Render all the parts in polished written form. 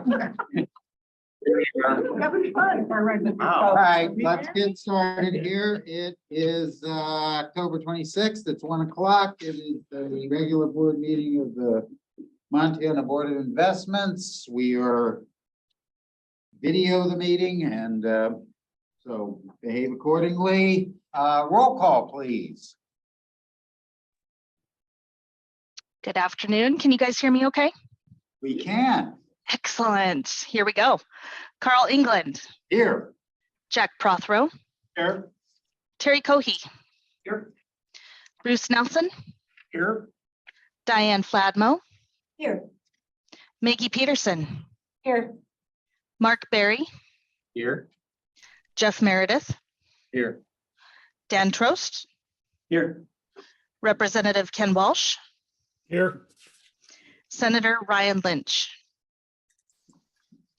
All right, let's get started here. It is October 26th. It's 1 o'clock. It is the regular board meeting of the Montana Board of Investments. We are video the meeting and so behave accordingly. Roll call, please. Good afternoon. Can you guys hear me okay? We can. Excellent. Here we go. Carl England, Here. Jack Prothero, Here. Terry Cohey, Here. Bruce Nelson, Here. Diane Fladmo, Here. Maggie Peterson, Here. Mark Berry, Here. Jeff Meredith, Here. Dan Trost, Here. Representative Ken Walsh, Here. Senator Ryan Lynch.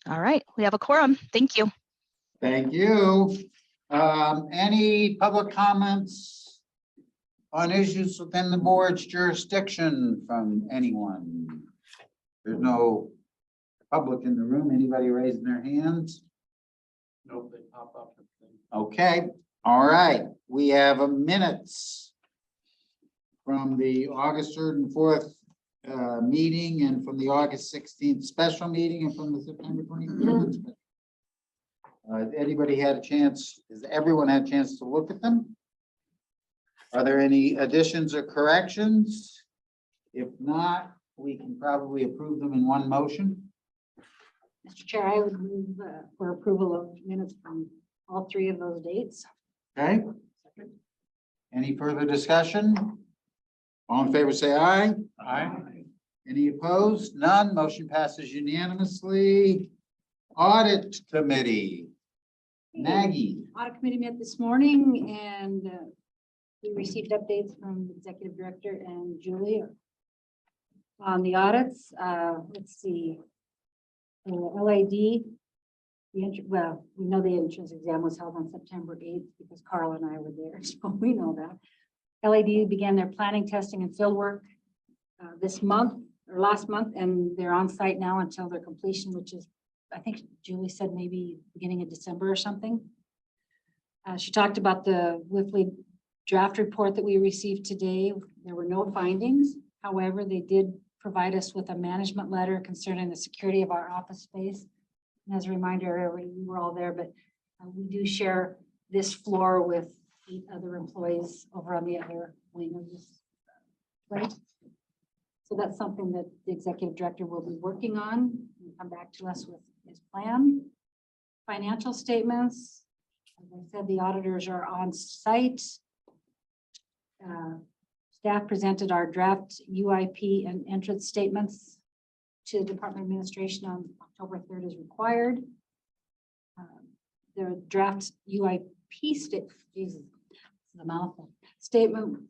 All right, we have a quorum. Thank you. Thank you. Any public comments on issues within the board's jurisdiction from anyone? There's no public in the room. Anybody raising their hands? Nope, they pop up. Okay, all right. We have a minutes from the August 3rd and 4th meeting, and from the August 16th special meeting, and from the September 23rd. Anybody had a chance, has everyone had a chance to look at them? Are there any additions or corrections? If not, we can probably approve them in one motion. Mr. Chair, I would move for approval of minutes from all three of those dates. Okay? Any further discussion? All in favor, say aye. Aye. Any opposed? None. Motion passes unanimously. Audit Committee. Nagy. Audit committee met this morning and we received updates from the executive director and Julie on the audits. Let's see. LAD, well, we know the entrance exam was held on September 8th because Carl and I were there, so we know that. LAD began their planning, testing, and field work this month or last month, and they're on site now until their completion, which is, I think Julie said maybe beginning of December or something. She talked about the Whiffley draft report that we received today. There were no findings. However, they did provide us with a management letter concerning the security of our office space. And as a reminder, we were all there, but we do share this floor with 8 other employees over on the other wing of this place. So that's something that the executive director will be working on and come back to us with his plan. Financial statements, as I said, the auditors are on site. Staff presented our draft UIP and entrance statements to the Department of Administration on October 3rd as required. Their draft UIP statement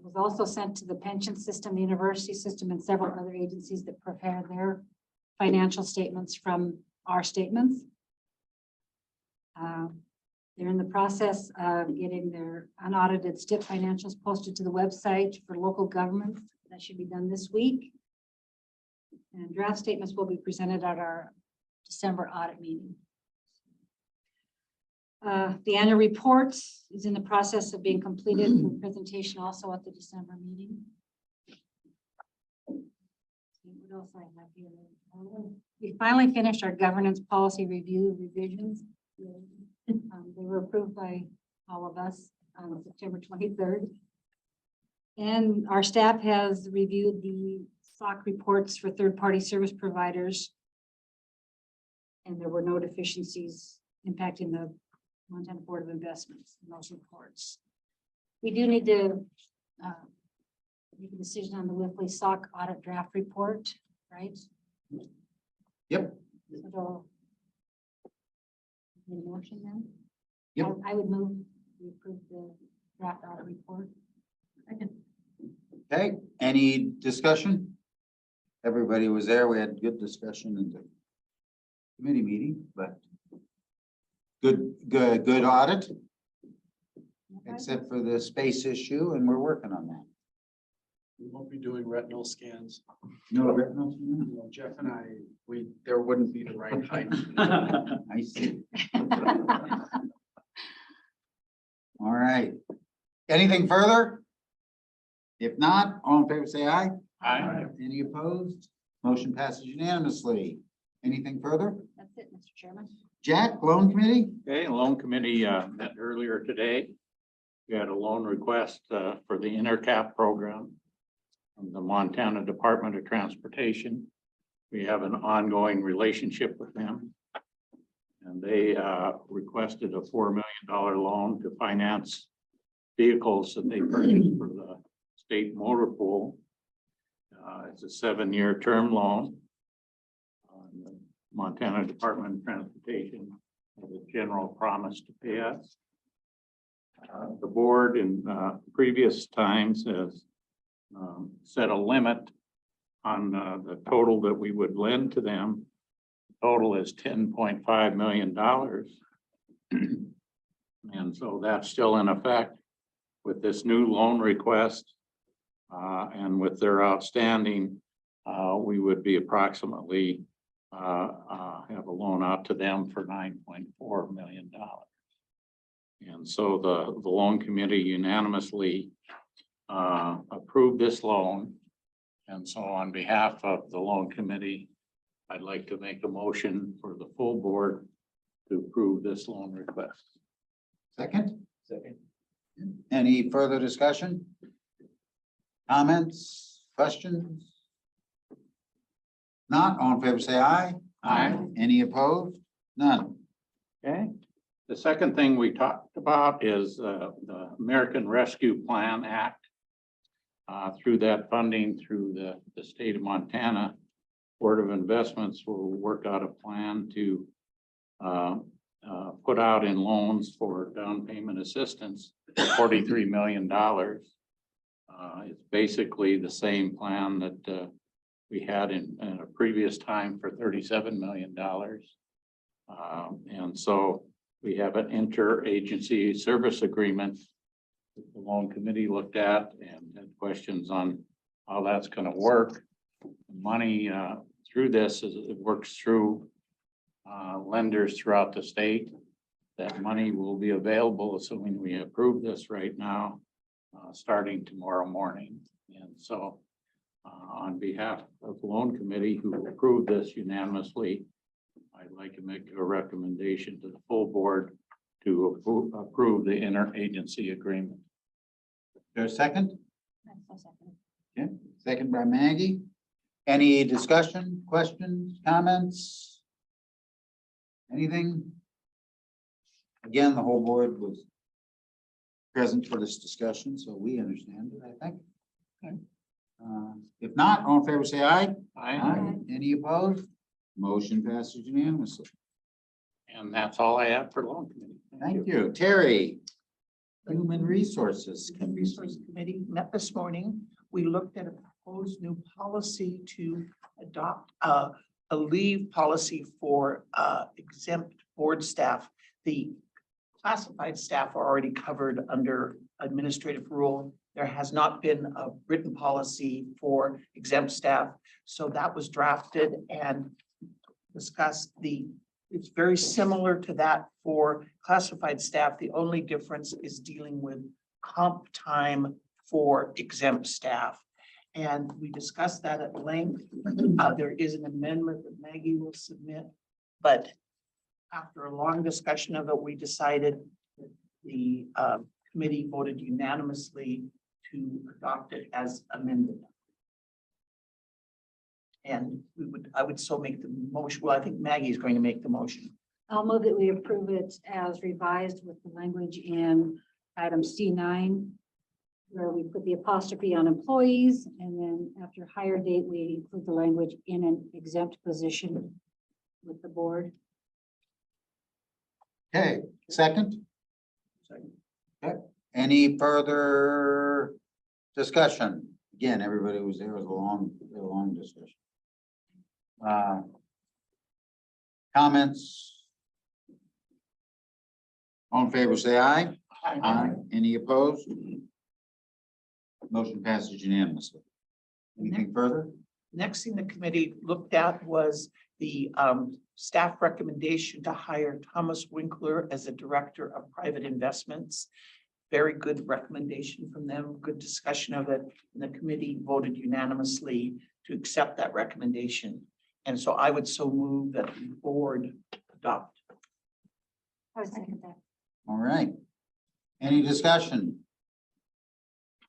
was also sent to the pension system, the university system, and several other agencies that prepare their financial statements from our statements. They're in the process of getting their unaudited STIP financials posted to the website for local governments. That should be done this week. And draft statements will be presented at our December audit meeting. The annual report is in the process of being completed for presentation also at the December meeting. What else I have here? We finally finished our governance policy review revisions. They were approved by all of us on September 23rd. And our staff has reviewed the SOC reports for third-party service providers. And there were no deficiencies impacting the Montana Board of Investments in those reports. We do need to make a decision on the Whiffley SOC audit draft report, right? Yep. So, need a motion then? Yep. I would move to approve the draft audit report. Okay, any discussion? Everybody was there. We had good discussion in the committee meeting, but good audit, except for the space issue, and we're working on that. We won't be doing retinal scans. No, retinal? You know, Jeff and there wouldn't be the right height. I see. All right. Anything further? If not, all in favor, say aye. Aye. Any opposed? Motion passes unanimously. Anything further? That's it, Mr. Chairman. Jack, loan committee? Okay, loan committee met earlier today. We had a loan request for the Intercap program from the Montana Department of Transportation. We have an ongoing relationship with them. And they requested a $4 million loan to finance vehicles that they purchased for the state motor pool. It's a 7-year term loan. The Montana Department of Transportation has a general promise to pay us. The board in previous times has set a limit on the total that we would lend to them. The total is $10.5 million. And so that's still in effect with this new loan request. And with their outstanding, we would be approximately have a loan out to them for $9.4 million. And so the loan committee unanimously approved this loan. And so on behalf of the loan committee, I'd like to make a motion for the full board to approve this loan request. Second? Second. Any further discussion? Comments, questions? Not, all in favor, say aye. Aye. Any opposed? None. Okay. The second thing we talked about is the American Rescue Plan Act. Through that funding through the state of Montana, Board of Investments will work out a plan to put out in loans for down payment assistance, $43 million. It's basically the same plan that we had in a previous time for $37 million. And so we have an interagency service agreement that the loan committee looked at and had questions on how that's going to work. Money through this is it works through lenders throughout the state. That money will be available, assuming we approve this right now, starting tomorrow morning. And so on behalf of the loan committee who approved this unanimously, I'd like to make a recommendation to the full board to approve the interagency agreement. There's a second? I'll second it. Okay, second by Maggie. Any discussion, questions, comments? Anything? Again, the whole board was present for this discussion, so we understand it, I think. Okay. If not, all in favor, say aye. Any opposed? Motion passes unanimously. And that's all I have for loan committee. Thank you. Terry. Human Resources. Human Resource Committee met this morning. We looked at a proposed new policy to adopt a leave policy for exempt board staff. The classified staff are already covered under administrative rule. There has not been a written policy for exempt staff. So that was drafted and discussed. It's very similar to that for classified staff. The only difference is dealing with comp time for exempt staff. And we discussed that at length. There is an amendment that Maggie will submit, but after a long discussion of it, we decided that the committee voted unanimously to adopt it as amended. And I would so make the motion. Well, I think Maggie is going to make the motion. I'll move that we approve it as revised with the language in item C9, where we put the apostrophe on employees, and then after hire date, we include the language in an exempt position with the board. Okay, second? Second. Okay, any further discussion? Again, everybody was there. It was a long discussion. Comments? All in favor, say aye. Aye. Any opposed? Motion passes unanimously. Anything further? Next thing the committee looked at was the staff recommendation to hire Thomas Winkler as a director of private investments. Very good recommendation from them, good discussion of it. And the committee voted unanimously to accept that recommendation. And so I would so move that the board adopt. I was thinking that. All right. Any discussion?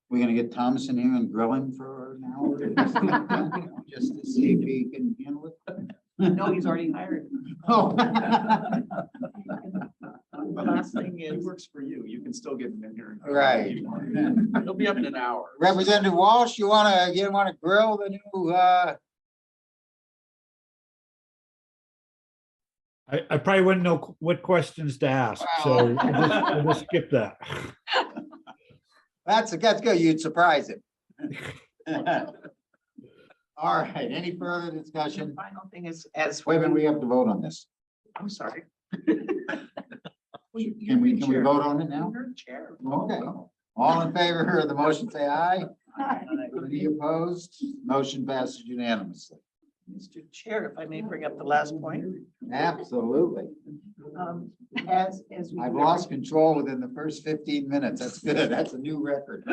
We're gonna get Thomas in here and grill him for an hour just to see if he can handle it. No, he's already hired. Oh. The last thing It is, works for you. You can still get him in here. Right. He'll be up in an hour. Representative Walsh, you wanna grill the new, I probably wouldn't know what questions to ask, so we'll just skip that. that's good, you'd surprise him. All right, any further the discussion? final thing is, as. Wait a minute, we have to vote on this. I'm sorry. Can we vote on it now? You're chair. Okay. All in favor of the motion, say aye. Any opposed? Motion passes unanimously. Mr. Chair, if I may bring up the last point. Absolutely. As we. I've lost control within the first 15 minutes. That's good. That's a new record.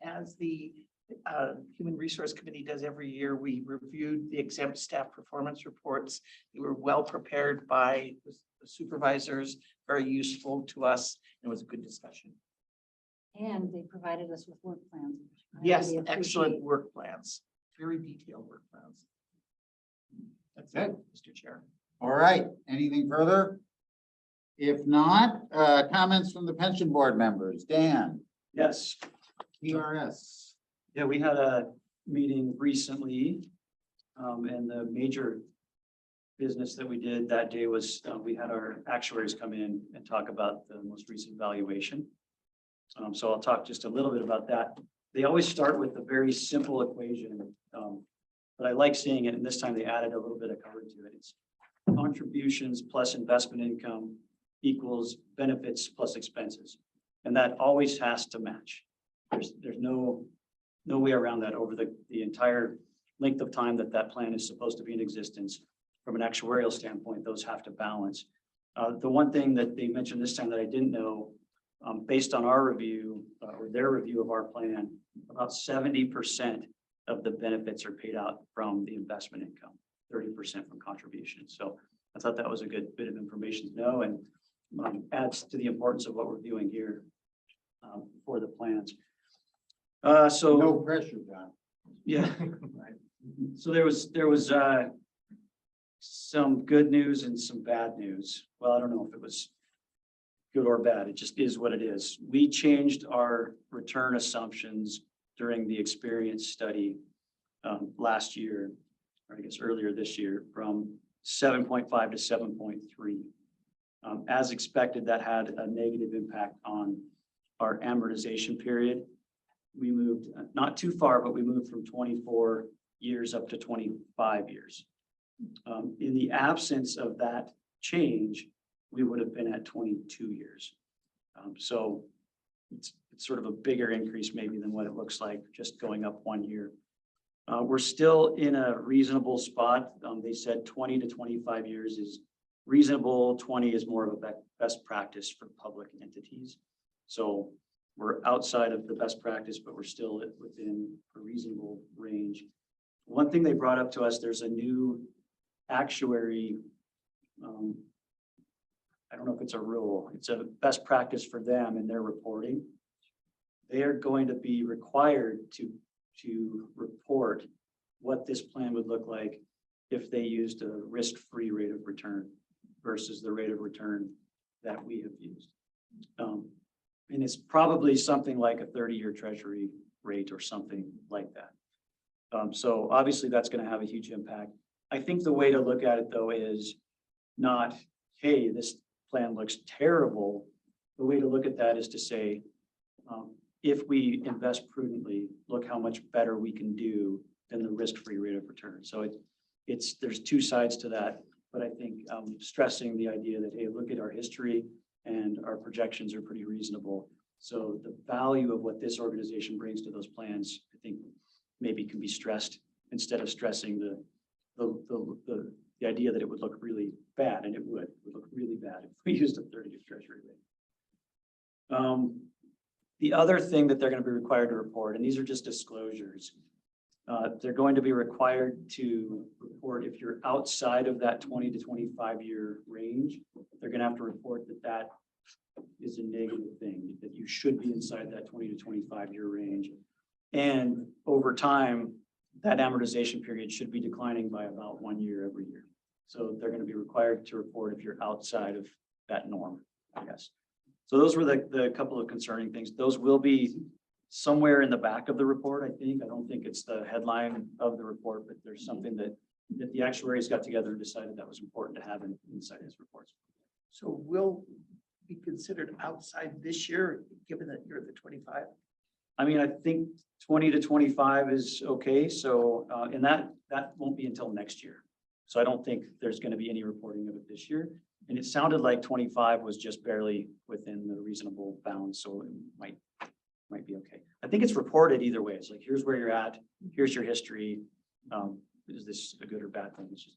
As the Human Resource Committee does every year, we reviewed the exempt staff performance reports. They were well prepared by the supervisors, very useful to us. It was a good discussion. And they provided us with work plans. which I Yes, really excellent appreciate. work plans, very detailed work plans. That's it, Mr. Chair. All right, anything further? If not, comments from the pension board members. Dan, Yes, PRS. yeah, we had a meeting recently. And the major business that we did that day was, we had our actuaries come in and talk about the most recent valuation. So I'll talk just a little bit about that. They always start with a very simple equation. But I like seeing it, and this time they added a little bit of cover to it. It's contributions plus investment income equals benefits plus expenses. And that always has to match. There's no way around that over the entire length of time that plan is supposed to be in existence. From an actuarial standpoint, those have to balance. The one thing that they mentioned this time that I didn't know, based on our review or their review of our plan, about 70% of the benefits are paid out from the investment income, 30% from contributions. So I thought that was a good bit of information to know, and adds to the importance of what we're doing here for the plans. So No pressure, John. yeah. So there was some good news and some bad news. Well, I don't know if it was good or bad. It just is what it is. We changed our return assumptions during the experience study last year, or I guess earlier this year, from 7.5 to 7.3. As expected, that had a negative impact on our amortization period. We moved not too far, but we moved from 24 years up to 25 years. In the absence of that change, we would have been at 22 years. So it's sort of a bigger increase maybe than what it looks like just going up 1 year. We're still in a reasonable spot. They said 20 to 25 years is reasonable. 20 is more of a best practice for public entities. So we're outside of the best practice, but we're still within a reasonable range. One thing they brought up to us, there's a new actuary. I don't know if it's a rule. It's a best practice for them in their reporting. They are going to be required to report what this plan would look like if they used a risk-free rate of return versus the rate of return that we have used. And it's probably something like a 30-year treasury rate or something like that. So obviously that's going to have a huge impact. I think the way to look at it though is not, hey, this plan looks terrible. The way to look at that is to say, if we invest prudently, look how much better we can do than the risk-free rate of return. So there's two sides to that, but I think stressing the idea that, hey, look at our history and our projections are pretty reasonable. So the value of what this organization brings to those plans, I think maybe can be stressed instead of stressing the idea that it would look really bad, and it would look really bad if we used a 30-year treasury rate. The other thing that they're going to be required to report, and these are just disclosures, they're going to be required to report if you're outside of that 20 to 25 year range. They're going to have to report that that is a negative thing, that you should be inside that 20 to 25 year range. And over time, that amortization period should be declining by about 1 year every year. So they're going to be required to report if you're outside of that norm, I guess. So those were the couple of concerning things. Those will be somewhere in the back of the report, I think. I don't think it's the headline of the report, but there's something that the actuaries got together and decided that was important to have inside his reports. So will be considered outside this year, given that you're the 25? I mean, I think 20 to 25 is okay. So, and that won't be until next year. So I don't think there's going to be any reporting of it this year. And it sounded like 25 was just barely within the reasonable bounds. So it might be okay. I think it's reported either way. It's like, here's where you're at. Here's your history. Is this a good or bad thing? It's just,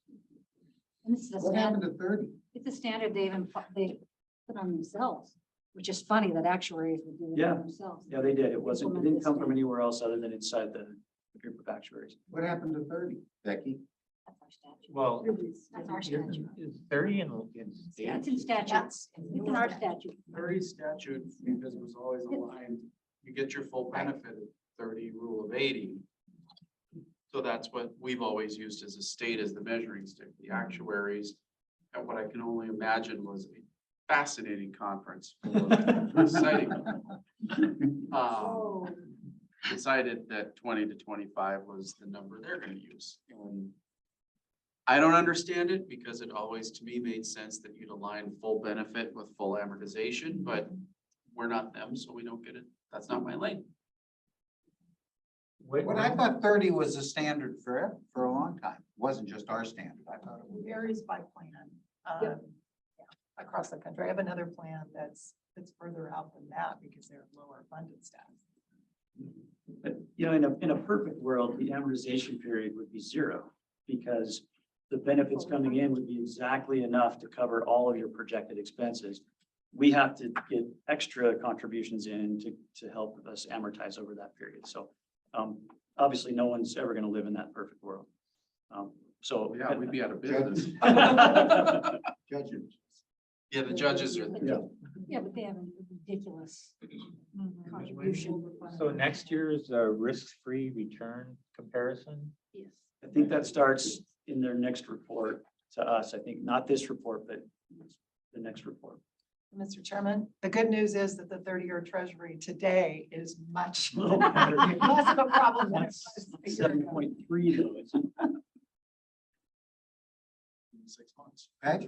And this is a What happened standard, to 30? it's a standard they put on themselves, which is funny that actuaries would do it Yeah. on themselves. yeah, they did. It didn't come from anywhere else other than inside the group of actuaries. What happened to 30, Becky? That's our statute. Well, That's our statute. Is 30 in Yeah, it's in statutes. It's in our statute. 30 statute, because it was always aligned, you get your full benefit of 30 rule of 80. So that's what we've always used as a state as the measuring stick, the actuaries. And what I can only imagine was a fascinating conference. Exciting. Oh, Decided that 20 to 25 was the number they're going to use. And I don't understand it because it always to me made sense that you'd align full benefit with full amortization, but we're not them, so we don't get it. That's not my lane. What I thought 30 was a standard for a long time. It wasn't just our standard. I thought it was. Varies by plan. Yep. Yeah, across the country. I have another plan that's further out than that because they're lower funded staff. But, in a perfect world, the amortization period would be 0 because the benefits coming in would be exactly enough to cover all of your projected expenses. We have to get extra contributions in to help us amortize over that period. So, obviously no one's ever going to live in that perfect world. So Yeah, we'd be out of business. Judges. Yeah, the judges are. yeah, but they have a ridiculous contribution. So next year is a risk-free return comparison? Yes. I think that starts in their next report to us. I think not this report, but the next report. Mr. Chairman, the good news is that the 30-year treasury today is much A little better. less of a problem than it was a year ago. 7.3 though. It's 6 months. Okay.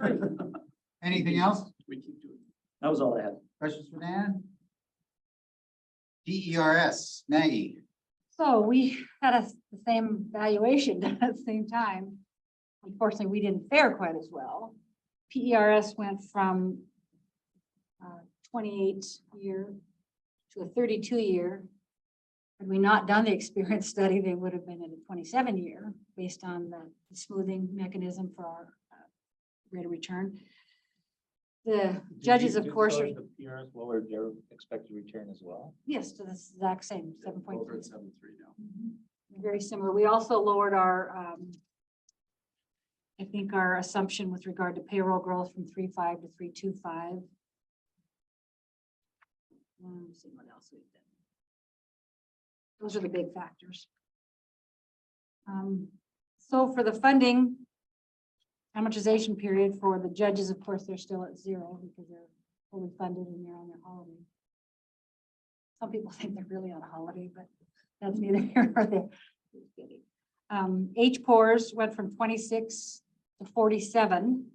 Anything else? We keep doing it. That was all I had. Questions for Dan? DERS, Maggie. So we had the same valuation done at the same time. Unfortunately, we didn't fare quite as well. PERS went from 28 year to a 32 year. Had we not done the experience study, they would have been at a 27 year based on the smoothing mechanism for our rate of return. The judges, of course, are, The PRs lowered their expected return as well. yes, to the exact same Both are 7.3. at 7.3 now. Very similar. We also lowered our, I think our assumption with regard to payroll growth from 3.5 to 3.25. Let's see what else we've done. Those are the big factors. So for the funding amortization period for the judges, of course, they're still at 0 because they're fully funded and they're on their holiday. Some people think they're really on a holiday, but that's neither here nor there. Just kidding. HPORs went from 26 to 47.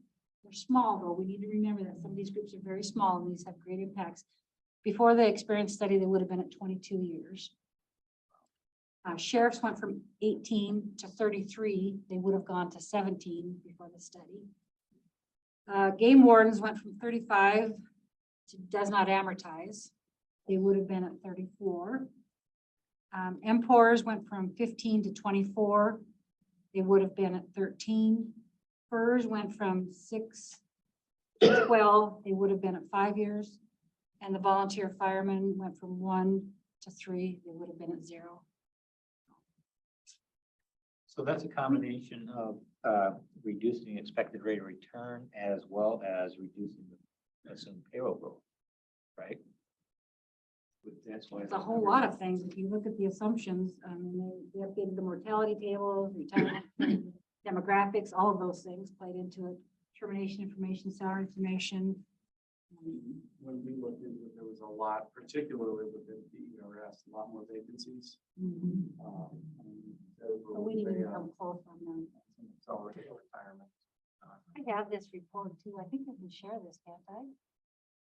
They're small though. We need to remember that some of these groups are very small and these have great impacts. Before the experience study, they would have been at 22 years. Sheriffs went from 18 to 33. They would have gone to 17 before the study. Game wardens went from 35 to does not amortize. they would have been at 34. MPORs went from 15 to 24, they would have been at 13. FERS went from 6 to 12, they would have been at 5 years. And the volunteer firemen went from 1 to 3, they would have been at 0. So that's a combination of reducing expected rate of return as well as reducing the assumed payroll growth, right? That's why. It's a whole lot of things. If you look at the assumptions, they updated the mortality tables, retirement demographics, all of those things played into it. Termination information, salary information. When we looked into it, there was a lot, particularly within the ERS, a lot more vacancies. But we need to come close on them. It's already a retirement. I have this report too. I think I can share this, can't I?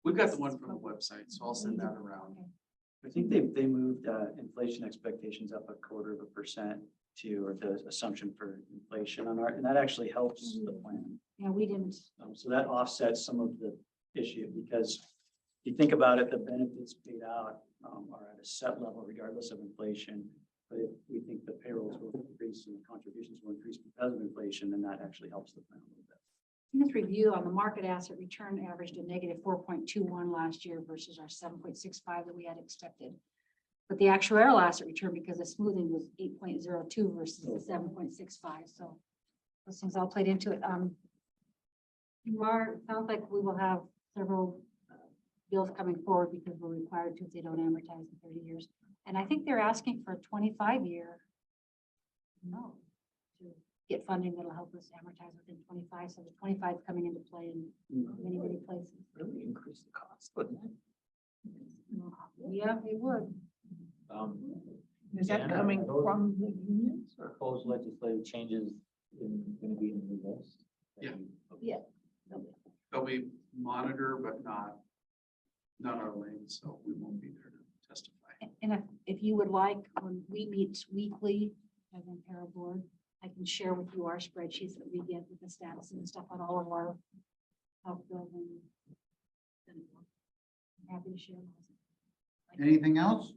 We've got the one from the website, so I'll send that around. Okay. I think they moved inflation expectations up 0.25% to, or the assumption for inflation on our, and that actually helps the plan. Yeah, we didn't. So that offsets some of the issue, because if you think about it, the benefits paid out are at a set level regardless of inflation. But if we think the payrolls will increase and the contributions will increase because of inflation, then that actually helps the plan a little bit. In this review on the market asset return averaged a negative 4.21 last year versus our 7.65 that we had expected. But the actuarial asset return, because of smoothing, was 8.02 versus the 7.65. So those things all played into it. Mark, sounds like we will have several bills coming forward because we're required to if they don't amortize in 30 years. And I think they're asking for a 25-year no to get funding that'll help us amortize within 25. So the 25 is coming into play in many, many places. Really increase the cost, wouldn't it? Yeah, it would. Is that Anna, coming are those from the unions or? Proposed legislative changes going to be in the list? Yeah. Yeah. They'll be monitor, but not our lane, so we won't be there to testify. And if you would like, when we meet weekly as an Imperial board, I can share with you our spreadsheets that we get with the stats and stuff on all of our health bills and I'm happy to share those. Anything else?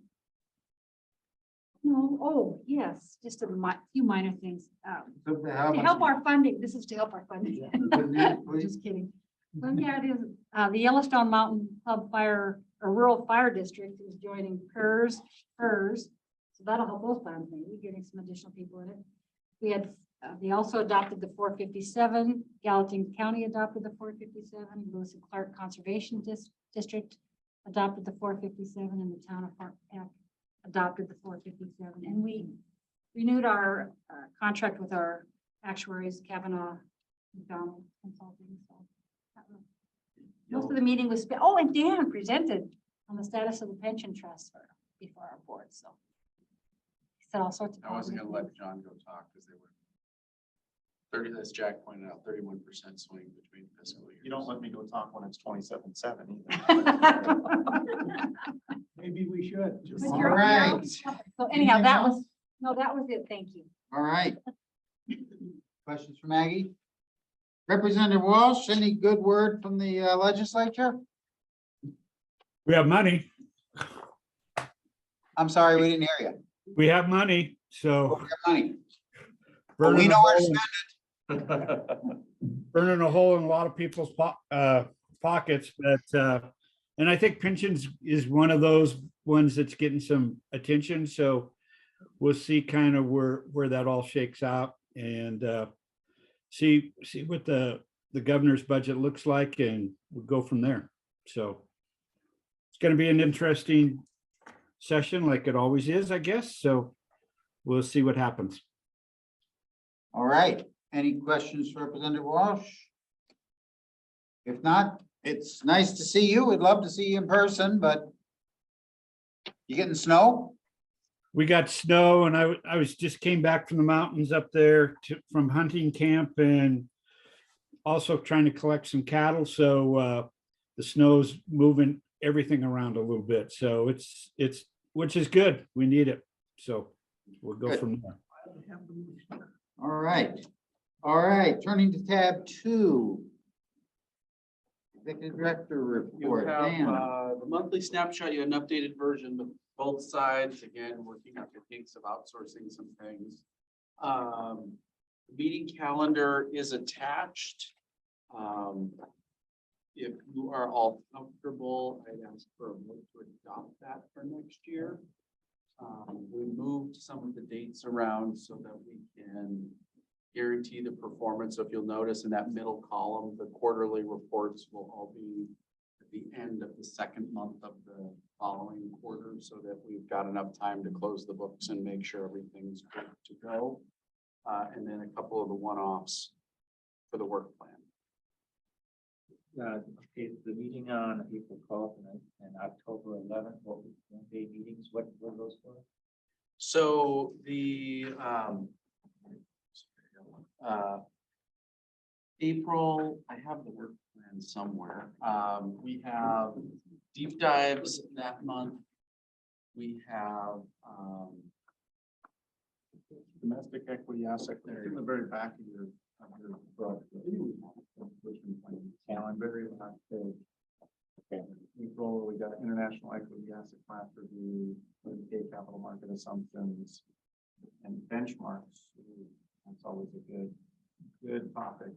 No, oh, yes, just a few minor things. So To help our funding, this is to help our funding. Good news, please. Just kidding. Well, yeah, it is. The Yellowstone Mountain Club Fire, or Rural Fire District is joining PERS. So that'll help those plans, maybe getting some additional people in it. We had, they also adopted the 457. Gallatin County adopted the 457. Lewis and Clark Conservation District adopted the 457, and the town of Fort Peck adopted the 457. And we renewed our contract with our actuaries, Kavanaugh McDonald Consulting. So most of the meeting was spent. Oh, and Dan presented on the status of the pension trust before our board. So he said all sorts of. I wasn't gonna positive let John go talk because they were 30, as Jack pointed out, 31% swing between fiscal years. You don't let me go talk when it's 27.7 things. either. Maybe we should. just- But All you're- right. So anyhow, Anything that else? was, no, that was it. Thank you. All right. Questions for Maggie? Representative Walsh, any good word from the legislature? We have money. I'm sorry, we didn't hear you. We have money, so. We have money. But burning we a know where to hole- spend Burning a hole in a lot of people's pockets, but, and I think pensions is one of those ones that's getting some attention, so we'll see kind of where that all shakes out and, see what the governor's budget looks like, and we'll go from there. So it's gonna be an interesting session like it always is, I guess, so we'll see what happens. All right, any questions for Representative Walsh? If not, it's nice to see you. We'd love to see you in person, but you getting snow? We got snow and I just came back from the mountains up there from hunting camp and also trying to collect some cattle. So the snow's moving everything around a little bit. So it's, which is good. We need it. So we'll go Good. from there. All right, turning to tab 2. Executive Director You report. have Dan. the monthly snapshot, you had an updated version, but both sides, again, working out the kinks of outsourcing some things. Meeting calendar is attached. If you are all comfortable, I'd ask for a vote to adopt that for next year. We moved some of the dates around so that we can guarantee the performance. So if you'll notice in that middle column, the quarterly reports will all be at the end of the second month of the following quarter, so that we've got enough time to close the books and make sure everything's good to go. And then a couple of the one-offs for the work plan. Okay, the meeting on April 12th and October 11th, what was one-day meetings, what were those for? So the April, I have the work plan somewhere. We have deep dives that month. We have Domestic equity asset, it's in the very back of your book. Calendar, very last page. Okay, April, we got international equity asset class review, capital market assumptions, and benchmarks. That's always a good topic.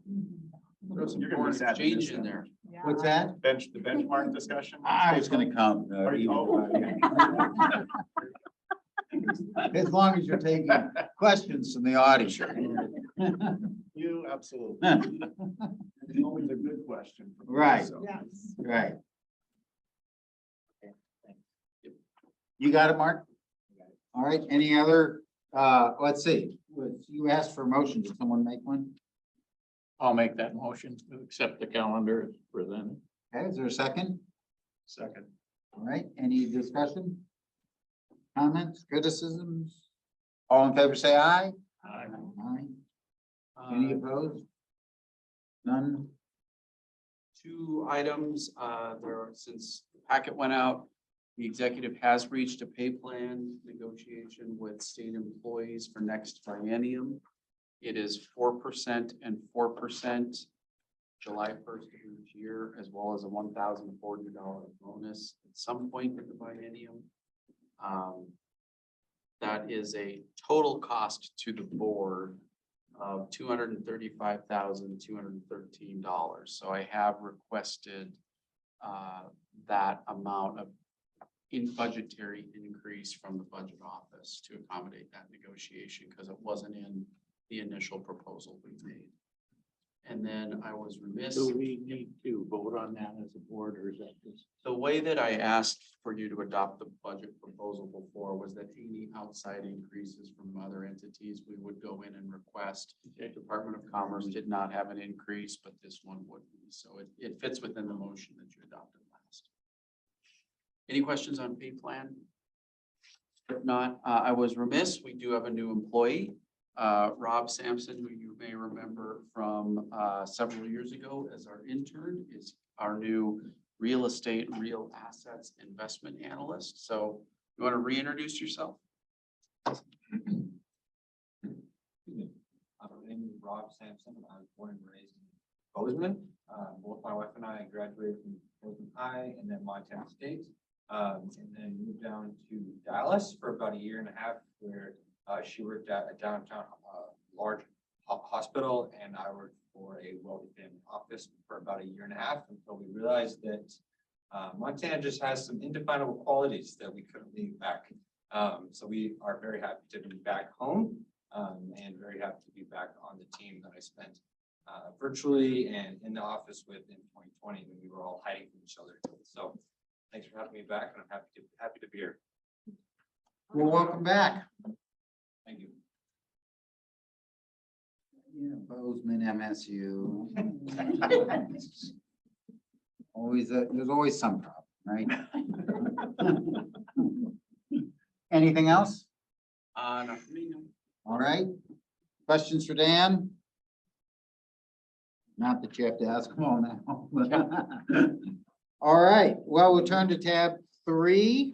Throw some foreign foreign exchange in there. What's that? The benchmark discussion. I was gonna come. Are you- oh, yeah. As long as you're taking questions from the audience. You absolutely. It's always a good question. from me, Right. so. Yes. Right. You got it, Mark? All right, any other, let's see, you asked for a motion, did someone make one? I'll make that motion to accept the calendar as presented. Okay, is there a second? Second. All right, any discussion? Comments, criticisms? All in favor, say aye. Aye. Any opposed? None? Two items, since the packet went out, the executive has reached a pay plan negotiation with state employees for next triennium. It is 4% and 4%, July 1st of each year, as well as a $1,400 bonus at some point in the biennium. That is a total cost to the board of $235,213. So I have requested that amount of budgetary increase from the budget office to accommodate that negotiation, because it wasn't in the initial proposal we made. And then I was remiss. Do we need to vote on that as a board, or is that just? The way that I asked for you to adopt the budget proposal before was that any outside increases from other entities, we would go in and request. The Department of Commerce did not have an increase, but this one would be. So it fits within the motion that you adopted last. Any questions on pay plan? If not, I was remiss. We do have a new employee, Rob Sampson, who you may remember from several years ago as our intern, is our new real estate, real assets investment analyst. So you want to reintroduce yourself? My name is Rob Sampson. I was born and raised in Bozeman. Both my wife and I graduated from Bozeman High and then Montana State. And then moved down to Dallas for about a year and a half, where she worked at a downtown large hospital, and I worked for a wealthy family office for about a year and a half until we realized that Montana just has some indefinable qualities that we couldn't leave back. So we are very happy to be back home and very happy to be back on the team that I spent virtually and in the office with in 2020 when we were all hiding from each other. So thanks for having me back, and I'm happy to be here. Well, welcome back. Thank you. Yeah, Bozeman, MSU. Always, there's always some problem, right? Anything else? Not for me, no. All right. Questions for Dan? Not that you have to ask them all now. All right, well, we'll turn to tab 3.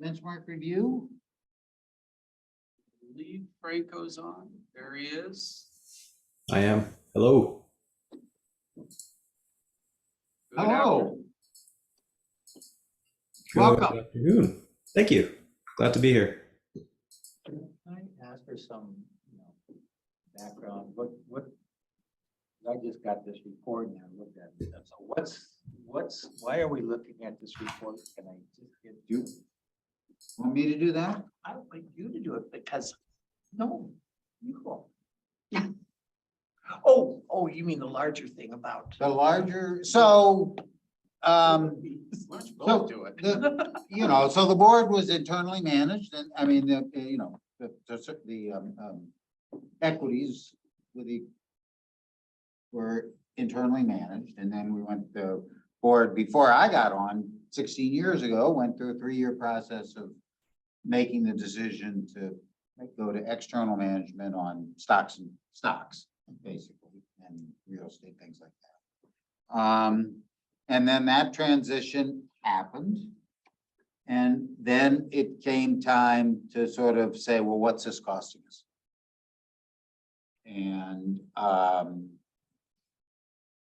Benchmark review. I believe Franco's on. There he is. I am. Hello. Good afternoon. Hello. Good Welcome. afternoon. Thank you. Glad to be here. Can I ask for some, background? I just got this report and I looked at it. So why are we looking at this report? Can I just get You want me to do that? I would like you to do it because, no, you go. Oh, you mean the larger thing about. The larger, so, Why don't you both do it? so the board was internally managed and, I mean, equities with the were internally managed, and then we went to board, before I got on 16 years ago, went through a 3-year process of making the decision to go to external management on stocks, basically, and real estate, things like that. And then that transition happened. And then it came time to sort of say, well, what's this costing us? And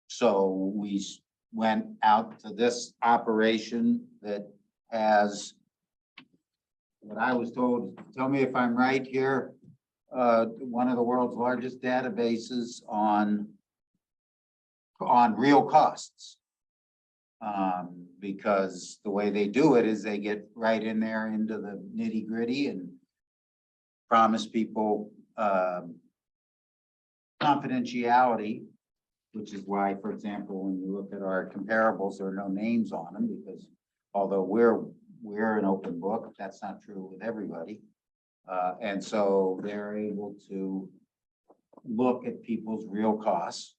so we went out to this operation that has, what I was told, tell me if I'm right here, one of the world's largest databases on real costs. Because the way they do it is they get right in there into the nitty gritty and promise people confidentiality, which is why, for example, when you look at our comparables, there are no names on them, because although we're an open book, that's not true with everybody. And so they're able to look at people's real costs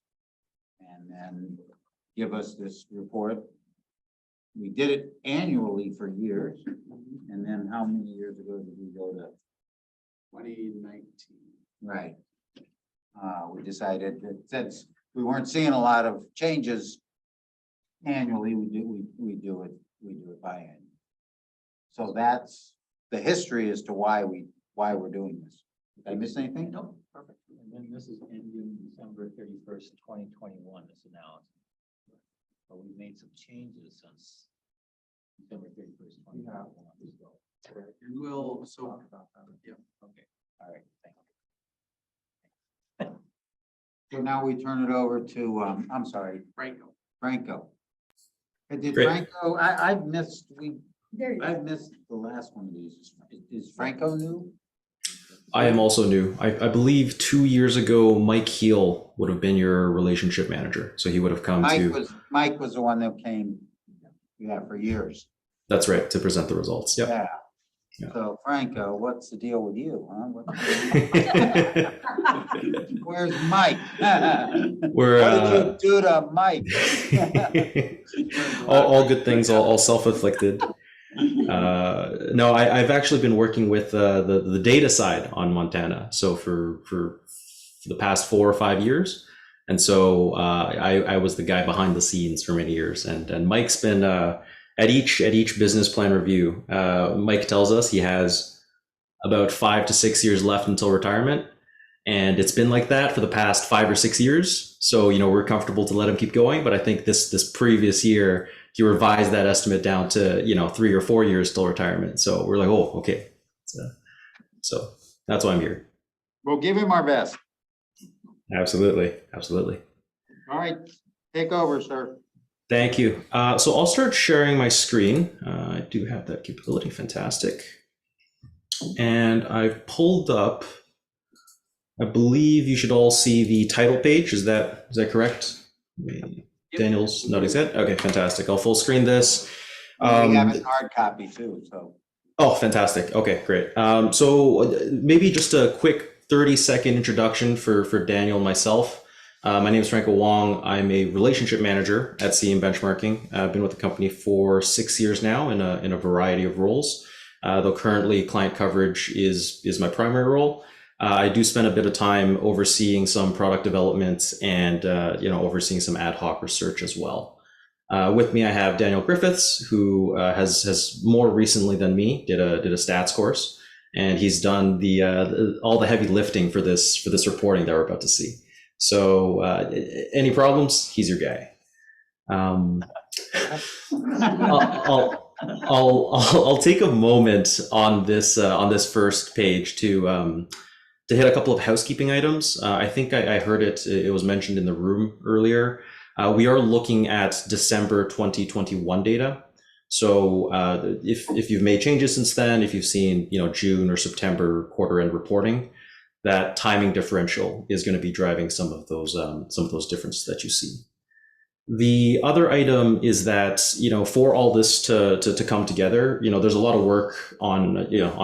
and then give us this report. We did it annually for years. And then how many years ago did we go to? 2019. Right. We decided that since we weren't seeing a lot of changes annually, we do it biannually. So that's the history as to why we're doing this. Did I miss anything? No, perfect. And then this is ending December 31st, 2021, this analysis. But we made some changes since December 31st, 2021. And we'll, so, Talk about that. yeah. Okay, all right, thank you. So now we turn it over to, I'm sorry, Franco. Franco. Did Great. Franco, I've missed the last one of these. Is Franco new? I am also new. I believe 2 years ago, Mike Heel would have been your relationship manager. So he would have come Mike was the one that came, for years. that's right, to present the results. Yep. Yeah. Yeah. So Franco, what's the deal with you, huh? Where's Mike? We're What did you do to Mike? all good things, all self-inflicted. No, I've actually been working with the data side on Montana. So for the past 4 or 5 years. And so I was the guy behind the scenes for many years. And Mike's been at each business plan review. Mike tells us he has about 5 to 6 years left until retirement. And it's been like that for the past 5 or 6 years. So, we're comfortable to let him keep going. But I think this previous year, he revised that estimate down to, 3 or 4 years till retirement. So we're like, oh, okay. So that's why I'm here. We'll give him our best. Absolutely. All right, take over, sir. Thank you. So I'll start sharing my screen. I do have that capability. Fantastic. And I've pulled up, I believe you should all see the title page. Is that correct? Daniel's nodding his head. Okay, fantastic. I'll full screen this. We have a hard copy too, so. Oh, fantastic. Okay, great. So maybe just a quick 30-second introduction for Daniel and myself. My name is Franco Wong. I'm a relationship manager at CM Benchmarking. I've been with the company for 6 years now in a variety of roles. Though currently client coverage is my primary role. I do spend a bit of time overseeing some product development and overseeing some ad hoc research as well. With me, I have Daniel Griffiths, who has more recently than me did a stats course, and he's done all the heavy lifting for this reporting that we're about to see. So any problems, he's your guy. I'll take a moment on this first page to hit a couple of housekeeping items. I think I heard it was mentioned in the room earlier. We are looking at December 2021 data. So if you've made changes since then, if you've seen June or September quarter end reporting, that timing differential is going to be driving some of those differences that you see. The other item is that, for all this to come together, there's a lot of work on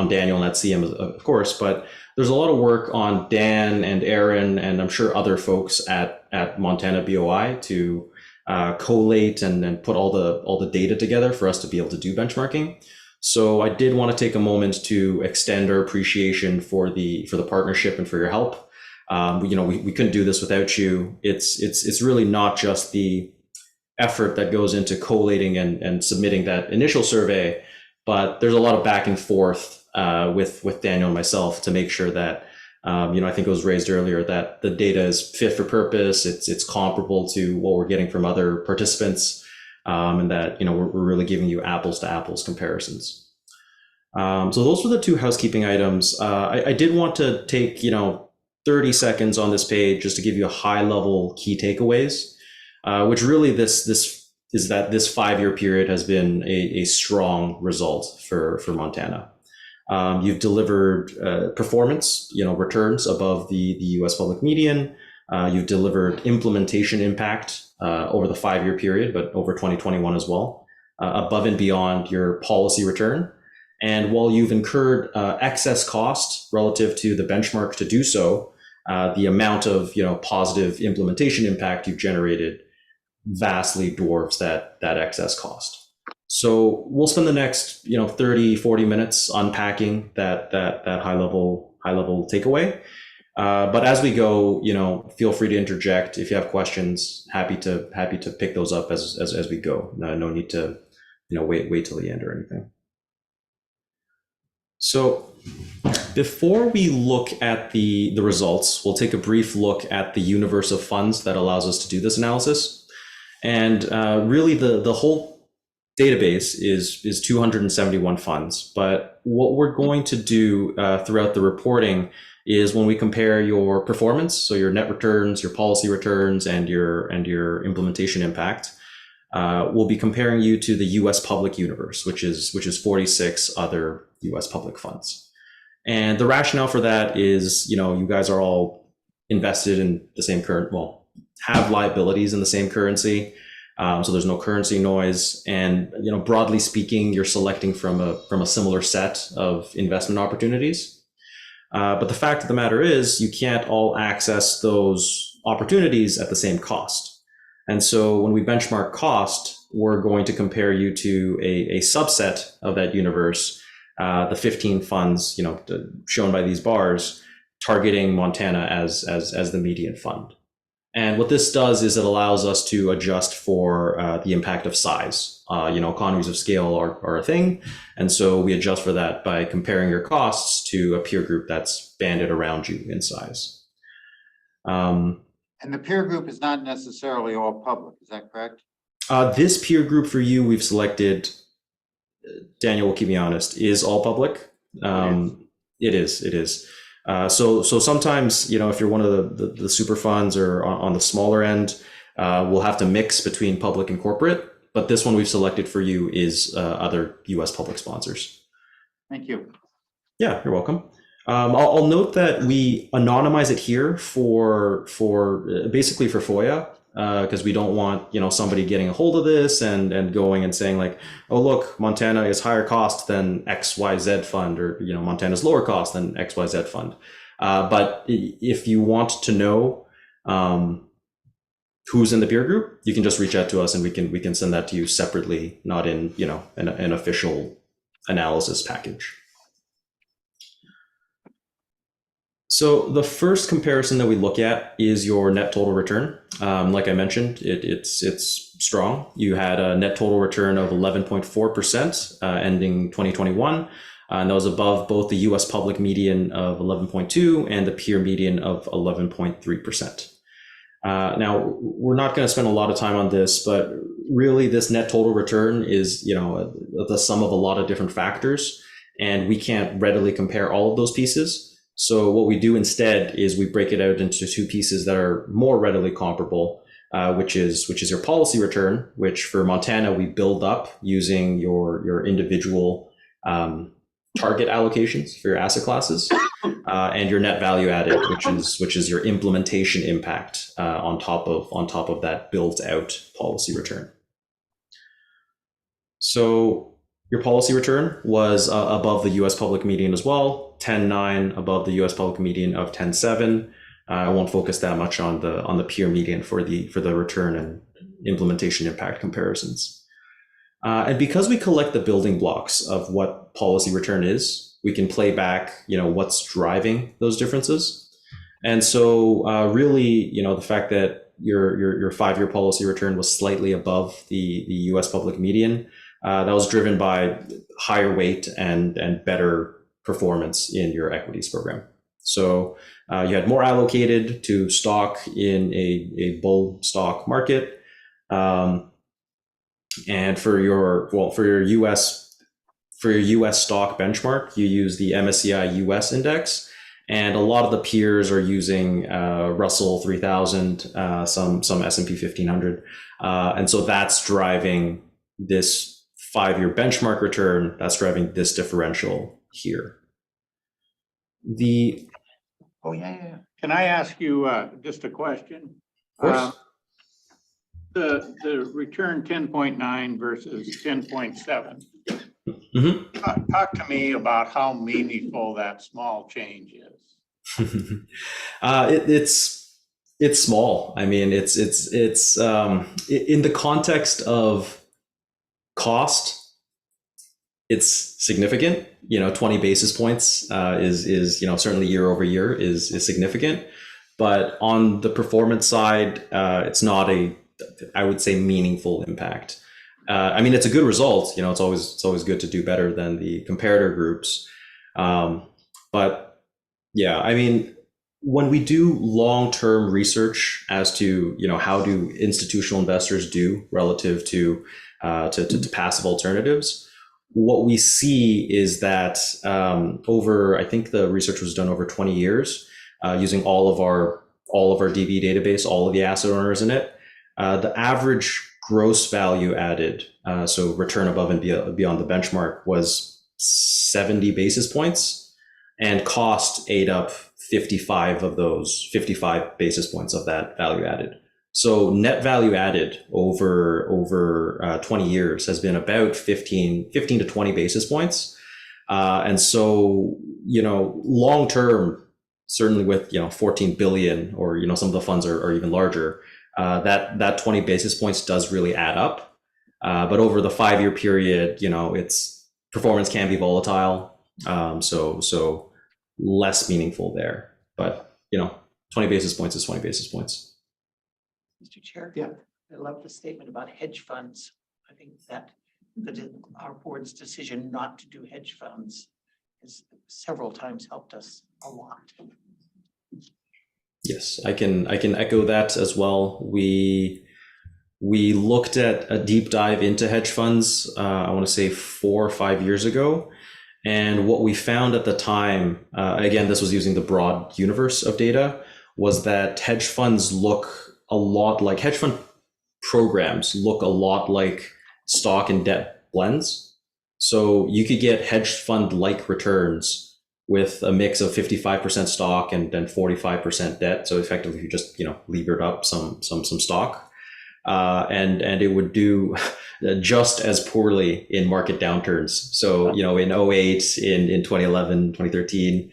Daniel and at CM, of course, but there's a lot of work on Dan and Aaron, and I'm sure other folks at Montana BOI to collate and put all the data together for us to be able to do benchmarking. So I did want to take a moment to extend our appreciation for the partnership and for your help. We couldn't do this without you. It's really not just the effort that goes into collating and submitting that initial survey, but there's a lot of back and forth with Daniel and myself to make sure that I think it was raised earlier that the data is fit for purpose. It's comparable to what we're getting from other participants, and that we're really giving you apples to apples comparisons. So those were the two housekeeping items. I did want to take 30 seconds on this page just to give you a high level key takeaways, which really this is that this 5-year period has been a strong result for Montana. You've delivered performance, returns above the US public median. You've delivered implementation impact over the 5-year period, but over 2021 as well, above and beyond your policy return. And while you've incurred excess cost relative to the benchmark to do so, the amount of positive implementation impact you've generated vastly dwarfs that excess cost. So we'll spend the next 30-40 minutes unpacking that high level takeaway. But as we go, feel free to interject if you have questions. Happy to pick those up as we go. No need to wait till the end or anything. So before we look at the results, we'll take a brief look at the universe of funds that allows us to do this analysis. And really the whole database is 271 funds. But what we're going to do throughout the reporting is when we compare your performance, so your net returns, your policy returns, and your implementation impact, we'll be comparing you to the US public universe, which is 46 other US public funds. And the rationale for that is, you guys are all invested in the same have liabilities in the same currency. So there's no currency noise. And, broadly speaking, you're selecting from a similar set of investment opportunities. But the fact of the matter is you can't all access those opportunities at the same cost. And so when we benchmark cost, we're going to compare you to a subset of that universe, the 15 funds, shown by these bars, targeting Montana as the median fund. And what this does is it allows us to adjust for the impact of size. Economies of scale are a thing. And so we adjust for that by comparing your costs to a peer group that's banded around you in size. And the peer group is not necessarily all public, is that correct? This peer group for you, we've selected, Daniel will keep me honest, is all public. It is. So sometimes, if you're one of the super funds or on the smaller end, we'll have to mix between public and corporate. But this one we've selected for you is other US public sponsors. Thank you. Yeah, you're welcome. I'll note that we anonymize it here for basically for FOIA, because we don't want somebody getting a hold of this and going and saying like, oh look, Montana is higher cost than XYZ fund, or Montana's lower cost than XYZ fund. But if you want to know who's in the peer group, you can just reach out to us and we can send that to you separately, not in an official analysis package. So the first comparison that we look at is your net total return. Like I mentioned, it's strong. You had a net total return of 11.4% ending 2021. And that was above both the US public median of 11.2 and the peer median of 11.3%. Now, we're not going to spend a lot of time on this, but really this net total return is, the sum of a lot of different factors, and we can't readily compare all of those pieces. So what we do instead is we break it out into two pieces that are more readily comparable, which is your policy return, which for Montana we build up using your individual target allocations for your asset classes, and your net value added, which is your implementation impact on top of that built out policy return. So your policy return was above the U.S. public median as well, 10.9 above the U.S. public median of 10.7. I won't focus that much on the peer median for the return and implementation impact comparisons. And because we collect the building blocks of what policy return is, we can play back, what's driving those differences. And so really, the fact that your 5-year policy return was slightly above the U.S. public median, that was driven by higher weight and better performance in your equities program. So you had more allocated to stock in a bull stock market. And for your US stock benchmark, you use the MSCI US index, and a lot of the peers are using Russell 3000, some S&P 1500, and so that's driving this 5-year benchmark return. That's driving this differential here. Can I ask you just a question? Of course. The return 10.9 versus 10.7. Mm-hmm. Talk to me about how meaningful that small change is. It's small. I mean, it's in the context of cost, it's significant. 20 basis points is certainly year over year is significant, but on the performance side, it's not I would say meaningful impact. I mean, it's a good result. It's always good to do better than the comparator groups. But yeah, I mean, when we do long-term research as to, how do institutional investors do relative to passive alternatives, what we see is that I think the research was done over 20 years, using all of our DB database, all of the asset owners in it. The average gross value added, so return above and beyond the benchmark, was 70 basis points, and cost ate up 55 basis points of that value added. So net value added over 20 years has been about 15 to 20 basis points. And so, long term, certainly with, 14 billion, or, some of the funds are even larger, that 20 basis points does really add up. But over the 5-year period, its performance can be volatile. So less meaningful there, but 20 basis points is 20 basis points. Mr. Chair? Yeah. I love the statement about hedge funds. I think that our board's decision not to do hedge funds has several times helped us a lot. Yes, I can echo that as well. We looked at a deep dive into hedge funds, I want to say 4 or 5 years ago. And what we found at the time, again, this was using the broad universe of data, was that hedge funds hedge fund programs look a lot like stock and debt blends. So you could get hedge fund like returns with a mix of 55% stock and then 45% debt. So effectively, you just levered up some stock, and it would do just as poorly in market downturns. So in 08, in 2011, 2013,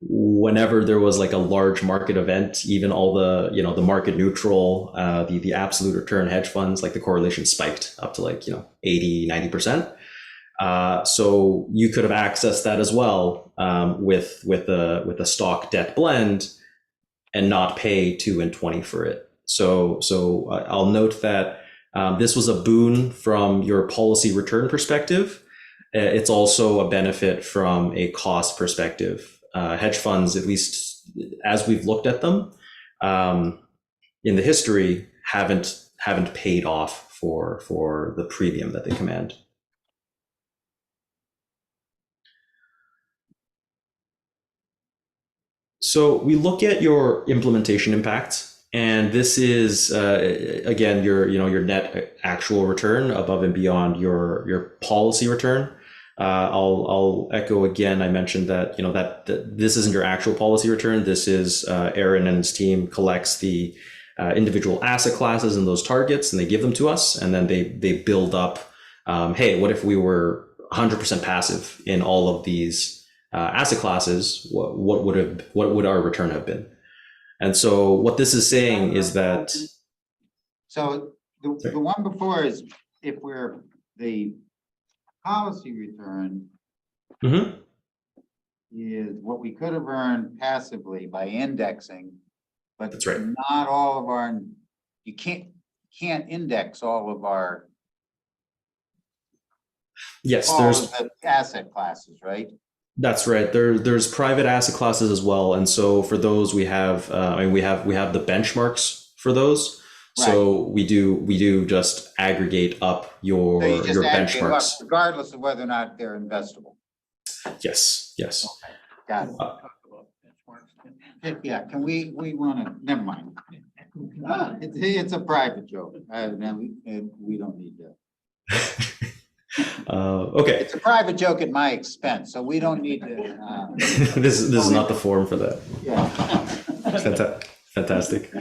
whenever there was like a large market event, even all the the market neutral, the absolute return hedge funds, like the correlation spiked up to 80-90%. So you could have accessed that as well with a stock debt blend and not pay 2 and 20 for it. So I'll note that this was a boon from your policy return perspective. It's also a benefit from a cost perspective. Hedge funds, at least as we've looked at them in the history, haven't paid off for the premium that they command. So we look at your implementation impact, and this is again your net actual return above and beyond your policy return. I'll echo again. I mentioned that that this isn't your actual policy return. This is Aaron and his team collects the individual asset classes and those targets, and they give them to us, and then they build up. Hey, what if we were 100% passive in all of these asset classes? What would our return have been? And so what this is saying is that. So the one before is if we're the policy return is what we could have earned passively by indexing, but That's right. not all of our, you can't index all of our, Yes, all there's. of the asset classes, right? That's right. There's private asset classes as well, and so for those we have we have the benchmarks for those. So we do just aggregate up your So you just aggregate up benchmarks. regardless of whether or not they're investable. Yes. Got it. Yeah, can we want to, never mind. It's a private joke. No, we don't need that. Okay. It's a private joke at my expense, so we don't need to. This is not the forum for that. Yeah. Fantastic.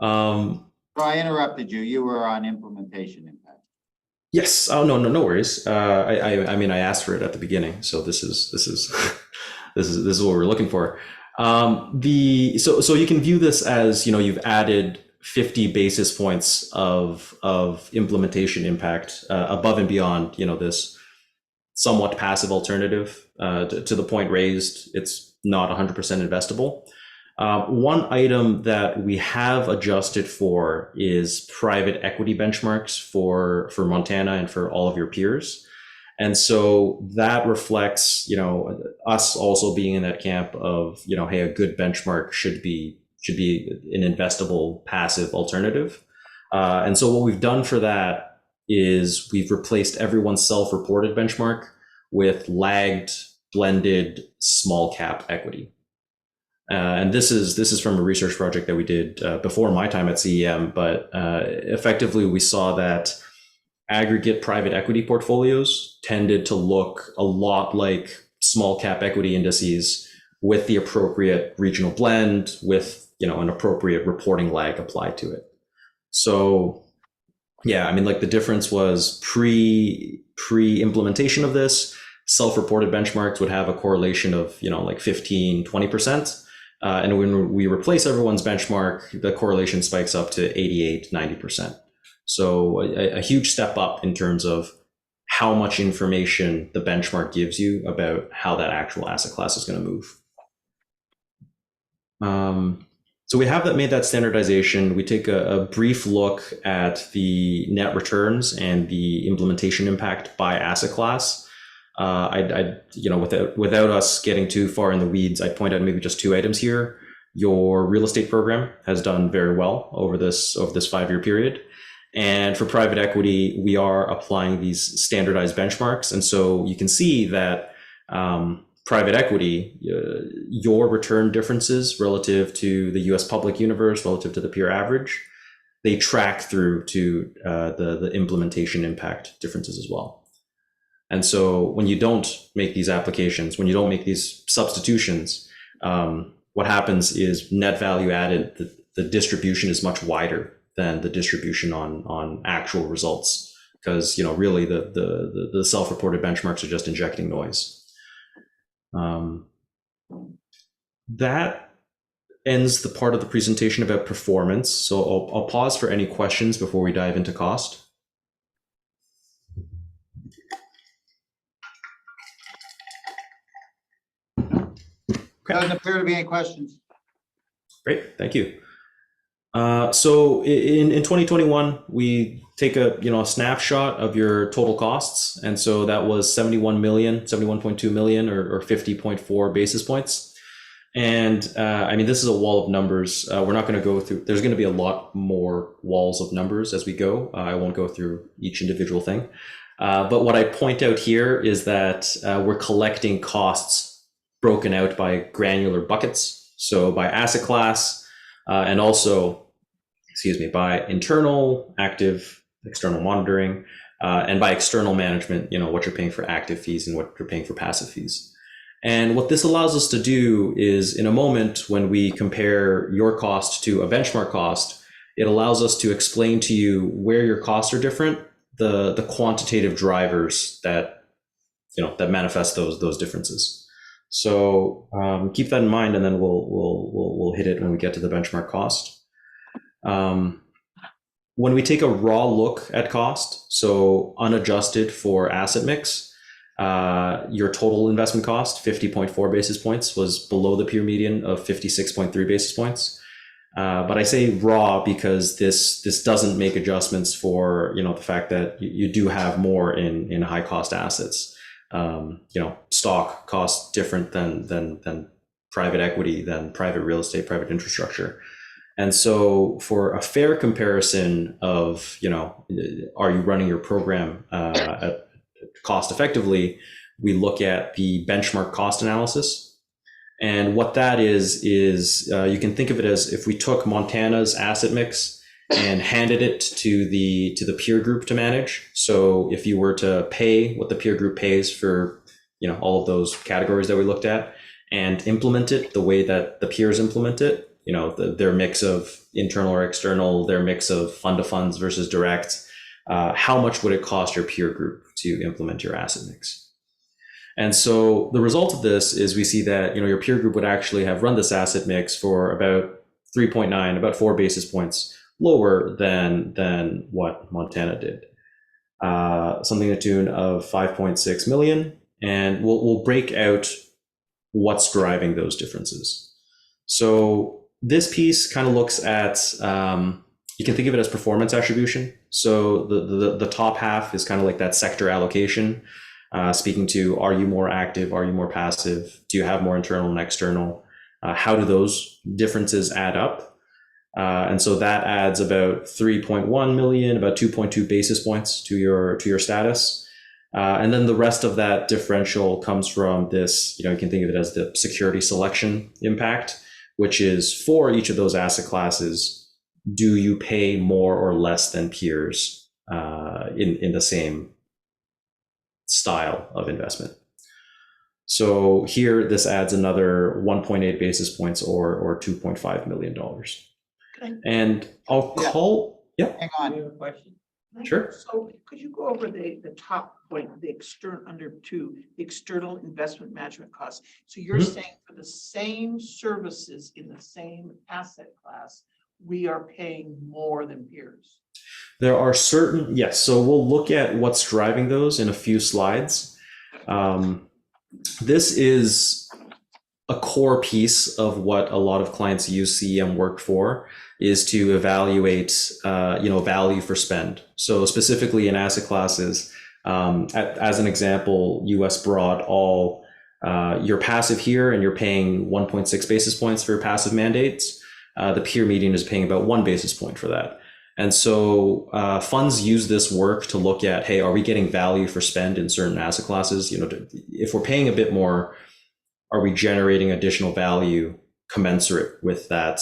So I interrupted you. You were on implementation impact. Yes. Oh no worries. I mean I asked for it at the beginning, so this is this is what we're looking for. So you can view this as you've added 50 basis points of implementation impact above and beyond this somewhat passive alternative to the point raised. It's not 100% investable. One item that we have adjusted for is private equity benchmarks for Montana and for all of your peers. And so that reflects, us also being in that camp of, hey, a good benchmark should be an investable passive alternative. And so what we've done for that is we've replaced everyone's self-reported benchmark with lagged blended small cap equity. And this is from a research project that we did before my time at CEM, but effectively we saw that aggregate private equity portfolios tended to look a lot like small cap equity indices with the appropriate regional blend with an appropriate reporting lag applied to it. So yeah, I mean, like the difference was pre-implementation of this, self-reported benchmarks would have a correlation of, like 15, 20%. And when we replace everyone's benchmark, the correlation spikes up to 88, 90%. So a huge step up in terms of how much information the benchmark gives you about how that actual asset class is going to move. So we have made that standardization. We take a brief look at the net returns and the implementation impact by asset class. Without us getting too far in the weeds, I'd point out maybe just two items here. Your real estate program has done very well over this 5-year period. And for private equity, we are applying these standardized benchmarks. And so you can see that private equity, your return differences relative to the US public universe, relative to the peer average, they track through to the implementation impact differences as well. And so when you don't make these applications, when you don't make these substitutions, what happens is net value added, the distribution is much wider than the distribution on actual results, because really the self-reported benchmarks are just injecting noise. That ends the part of the presentation about performance. So I'll pause for any questions before we dive into cost. Doesn't appear to be any questions. Great, thank you. So in 2021, we take a snapshot of your total costs, and so that was 71.2 million or 50.4 basis points. And I mean, this is a wall of numbers. We're not going to go through, there's going to be a lot more walls of numbers as we go. I won't go through each individual thing. But what I point out here is that we're collecting costs broken out by granular buckets. So by asset class, and also, by internal, active, external monitoring, and by external management, what you're paying for active fees and what you're paying for passive fees. And what this allows us to do is, in a moment when we compare your cost to a benchmark cost, it allows us to explain to you where your costs are different, the quantitative drivers that that manifest those differences. So keep that in mind, and then we'll hit it when we get to the benchmark cost. When we take a raw look at cost, so unadjusted for asset mix, your total investment cost, 50.4 basis points, was below the peer median of 56.3 basis points. But I say raw because this doesn't make adjustments for the fact that you do have more in high cost assets. Stock costs different than private equity, than private real estate, private infrastructure. And so for a fair comparison of, are you running your program at cost effectively, we look at the benchmark cost analysis. And what that is you can think of it as if we took Montana's asset mix and handed it to the peer group to manage. So if you were to pay what the peer group pays for, all of those categories that we looked at, and implement it the way that the peers implement it, their mix of internal or external, their mix of fund of funds versus direct, how much would it cost your peer group to implement your asset mix? And so the result of this is we see that, your peer group would actually have run this asset mix for about 3.9, about 4 basis points lower than what Montana did. Something to the tune of 5.6 million. And we'll break out what's driving those differences. So this piece kind of looks at, you can think of it as performance attribution. So the top half is kind of like that sector allocation, speaking to, are you more active? Are you more passive? Do you have more internal and external? How do those differences add up? And so that adds about 3.1 million, about 2.2 basis points to your status. And then the rest of that differential comes from this, you can think of it as the security selection impact, which is for each of those asset classes, do you pay more or less than peers in the same style of investment? So here, this adds another 1.8 basis points or $2.5 million. And I'll call, yeah. Hang I on. have a question. Sure. So could you go over the top point, the external, under 2, the external investment management costs? So you're saying for the same services in the same asset class, we are paying more than peers? There are certain, yes. So we'll look at what's driving those in a few slides. This is a core piece of what a lot of clients use CEM work for, is to evaluate, value for spend. So specifically in asset classes, as an example, US broad, all you're passive here and you're paying 1.6 basis points for passive mandates. The peer median is paying about 1 basis point for that. And so funds use this work to look at, hey, are we getting value for spend in certain asset classes? If we're paying a bit more, are we generating additional value commensurate with that,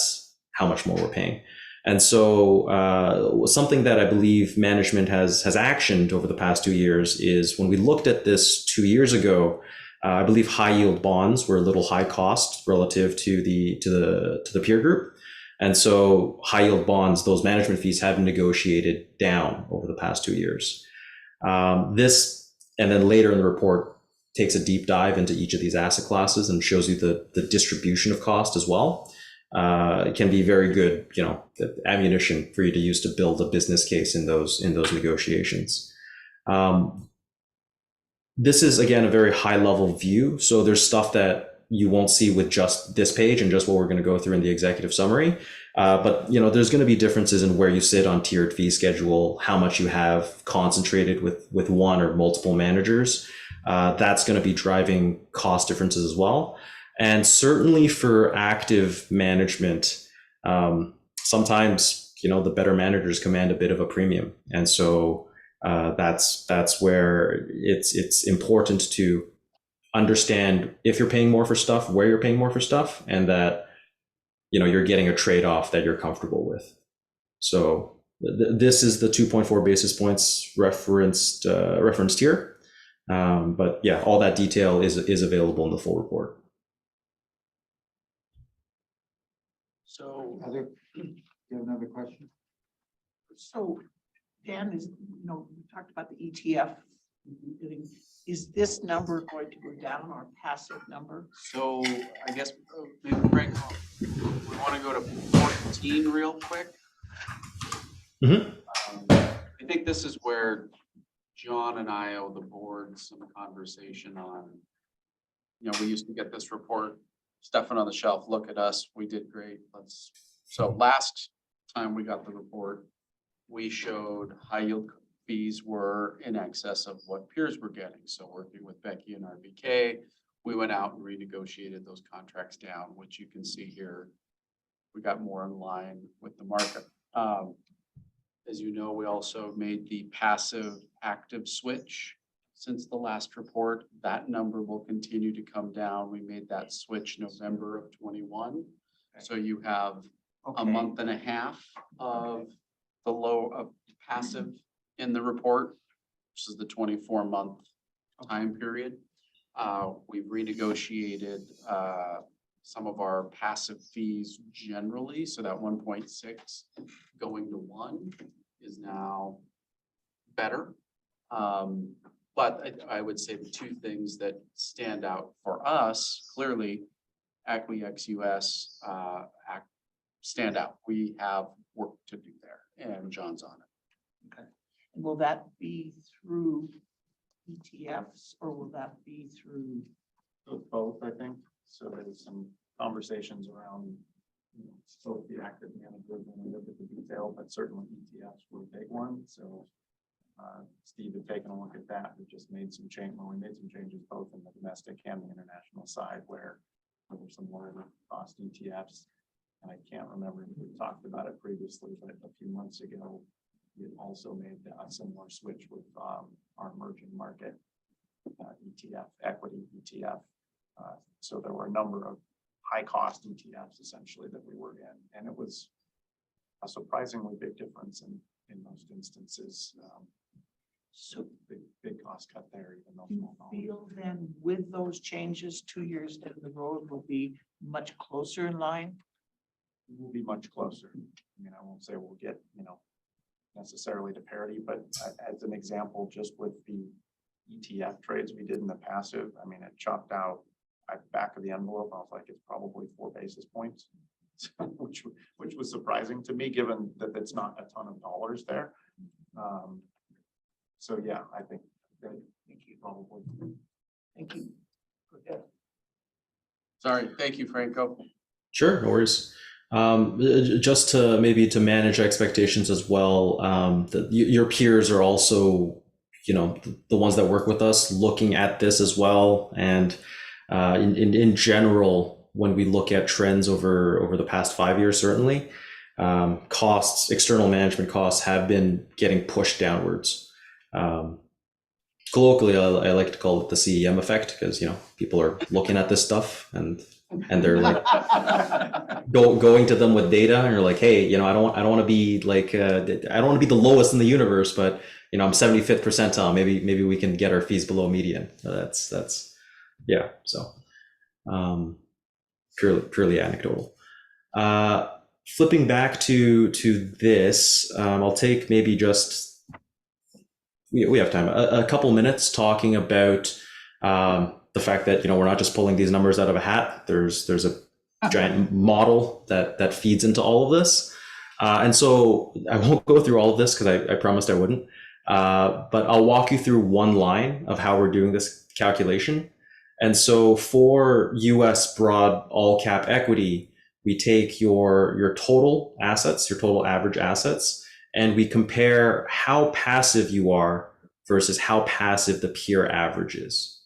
how much more we're paying? And so something that I believe management has actioned over the past 2 years is, when we looked at this 2 years ago, I believe high yield bonds were a little high cost relative to the peer group. And so high yield bonds, those management fees have been negotiated down over the past 2 years. This, and then later in the report, takes a deep dive into each of these asset classes and shows you the distribution of cost as well. It can be very good, ammunition for you to use to build a business case in those negotiations. This is, again, a very high level view. So there's stuff that you won't see with just this page and just what we're going to go through in the executive summary. But there's going to be differences in where you sit on tiered fee schedule, how much you have concentrated with one or multiple managers. That's going to be driving cost differences as well. And certainly for active management, sometimes, the better managers command a bit of a premium. And so that's where it's important to understand if you're paying more for stuff, where you're paying more for stuff, and that, you're getting a trade-off that you're comfortable with. So this is the 2.4 basis points referenced here. But yeah, all that detail is available in the full report. So, Do you have another question? so Dan we talked about the ETF. Is this number going to go down, our passive number? So I guess maybe Frank, we want to go to 14 real quick. Mhm. I think this is where John and I owe the board some conversation on. We used to get this report, stuff it on the shelf, look at us, we did great. So last time we got the report, we showed high yield fees were in excess of what peers were getting. So working with Becky and RBK, we went out and renegotiated those contracts down, which you can see here. We got more in line with the market. As you know, we also made the passive active switch since the last report. That number will continue to come down. We made that switch November of 21. So you have a month and a half of the low of passive in the report. This is the 24-month time period. We've renegotiated some of our passive fees generally. So that 1.6 going to 1 is now better. But I would say the two things that stand out for us, clearly, ACWI ex-US stand out. We have work to do there, and John's on it. Okay. And will that be through ETFs or will that be through? Both, I think. So there's some conversations around both the active managers when we look at the detail, but certainly ETFs were a big one. So Steve had taken a look at that. We just made some changes both in the domestic and the international side where there were some lower cost ETFs. And I can't remember if we talked about it previously, but a few months ago, we also made a similar switch with our emerging market ETF, equity ETF. So there were a number of high cost ETFs essentially that we were in. And it was a surprisingly big difference in most instances. So big cost cut there, even though. Do you feel then with those changes 2 years down the road will be much closer in line? We'll be much closer. I won't say we'll get, necessarily to parity, but as an example, just with the ETF trades we did in the passive, it chopped out at back of the envelope. I was like, it's probably 4 basis points, which was surprising to me, given that it's not a ton of dollars there. So yeah, I think that probably. Thank you. Okay. Sorry, thank you, Franco. Sure, no worries. Just to manage expectations as well. Your peers are also, the ones that work with us looking at this as well. And in general, when we look at trends over the past 5 years, certainly external management costs have been getting pushed downwards. Colloquially, I like to call it the CEM effect because people are looking at this stuff and they're like going to them with data, and you're like, hey, I don't want to be like I don't want to be the lowest in the universe, but I'm 75th percentile. Maybe we can get our fees below median. That's yeah. So purely anecdotal. Flipping back to this, I'll take maybe just. We have time, a couple minutes talking about the fact that we're not just pulling these numbers out of a hat. There's a giant model that feeds into all of this, and so I won't go through all of this because I promised I wouldn't. But I'll walk you through one line of how we're doing this calculation. And so for U.S. broad all cap equity, we take your total assets, your total average assets, and we compare how passive you are versus how passive the peer average is.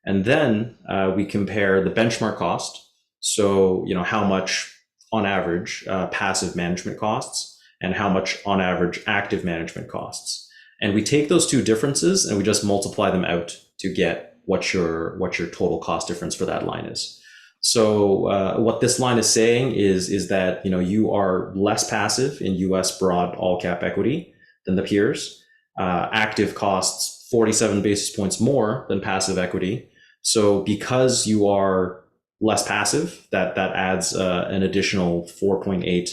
And then we compare the benchmark cost. So, how much on average passive management costs and how much on average active management costs. And we take those two differences and we just multiply them out to get what your total cost difference for that line is. So what this line is saying is that, you are less passive in US broad all cap equity than the peers. Active costs 47 basis points more than passive equity. So because you are less passive, that adds an additional $4.8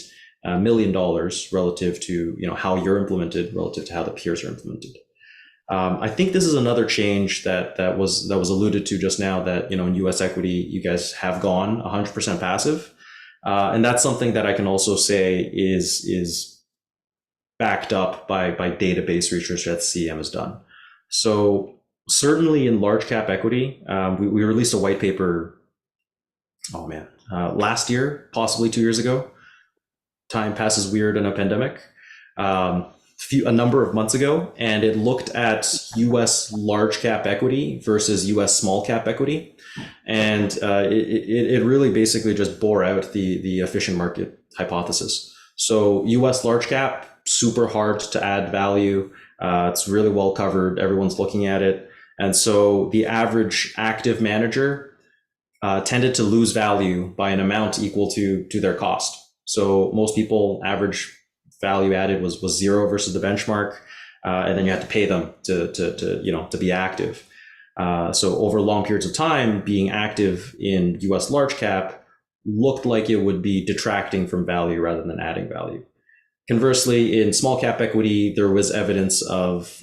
million relative to how you're implemented relative to how the peers are implemented. I think this is another change that was alluded to just now, that in US equity you guys have gone 100% passive, and that's something that I can also say is backed up by database research that CEM has done. So certainly in large cap equity, we released a white paper. Last year, possibly 2 years ago. Time passes weird in a pandemic. A number of months ago, and it looked at US large cap equity versus US small cap equity, and it really basically just bore out the efficient market hypothesis. So US large cap, super hard to add value. It's really well covered. Everyone's looking at it, and so the average active manager tended to lose value by an amount equal to their cost. So most people, average value added was zero versus the benchmark, and then you had to pay them to be active. So over long periods of time, being active in US large cap looked like it would be detracting from value rather than adding value. Conversely, in small cap equity, there was evidence of,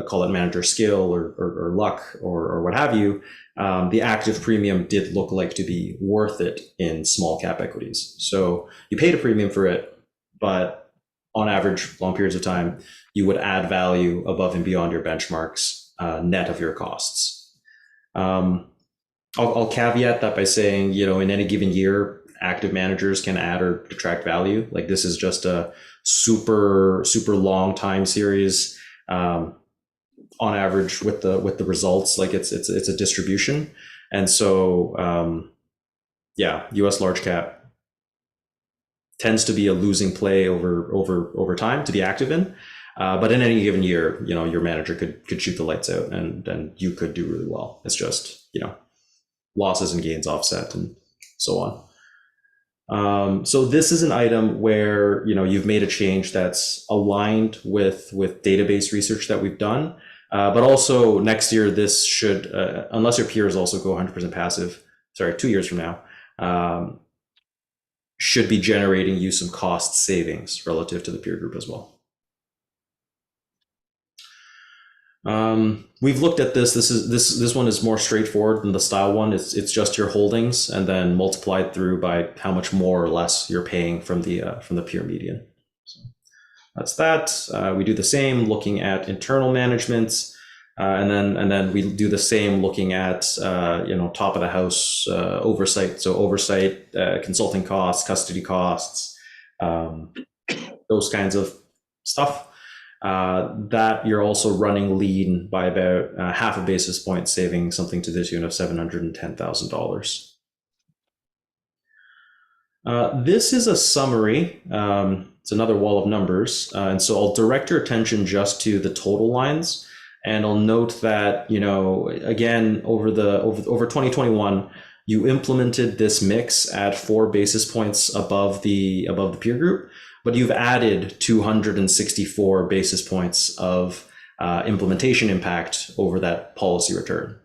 call it manager skill or luck or what have you. The active premium did look like to be worth it in small cap equities. So you paid a premium for it, but on average, long periods of time, you would add value above and beyond your benchmarks, net of your costs. I'll caveat that by saying, in any given year, active managers can add or detract value. Like, this is just a super long time series. On average with the results, like it's a distribution. And so, US large cap tends to be a losing play over time to be active in. But in any given year, your manager could shoot the lights out and you could do really well. It's just, losses and gains offset and so on. So this is an item where, you've made a change that's aligned with database research that we've done. But also next year, this should, unless your peers also go 100% passive, 2 years from now, should be generating you some cost savings relative to the peer group as well. We've looked at this. This one is more straightforward than the style one. It's just your holdings and then multiplied through by how much more or less you're paying from the peer median. So that's that. We do the same looking at internal management, and then we do the same looking at top of the house oversight. So oversight, consulting costs, custody costs, those kinds of stuff. That you're also running lean by about half a basis point, saving something to the tune of $710,000. This is a summary. It's another wall of numbers. And so I'll direct your attention just to the total lines. And I'll note that, again, over 2021, you implemented this mix at 4 basis points above the peer group, but you've added 264 basis points of implementation impact over that policy return.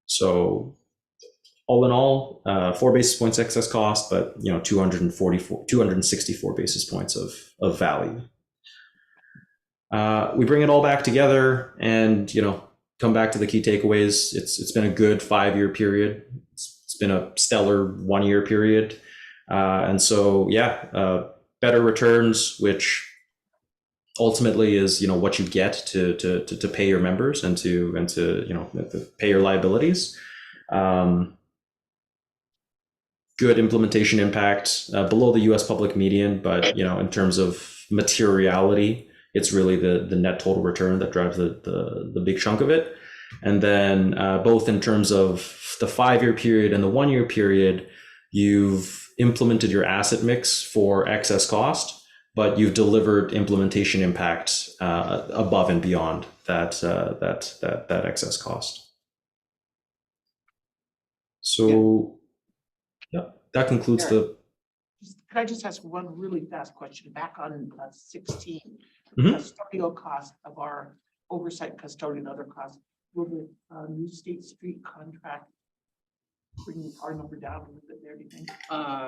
So all in all, 4 basis points excess cost, but 264 basis points of value. We bring it all back together and come back to the key takeaways. It's been a good 5-year period. It's been a stellar 1-year period, and so better returns, which ultimately is what you get to pay your members and to pay your liabilities. Good implementation impact, below the US public median, but in terms of materiality, it's really the net total return that drives the big chunk of it. And then both in terms of the 5-year period and the 1-year period, you've implemented your asset mix for excess cost, but you've delivered implementation impact above and beyond that excess cost. So, yeah, that concludes the. Could I just ask one really fast question? Back on 16, Mhm. custodial cost of our oversight custodian and other costs. Will the new State Street contract bring our number down a little bit there, do you think?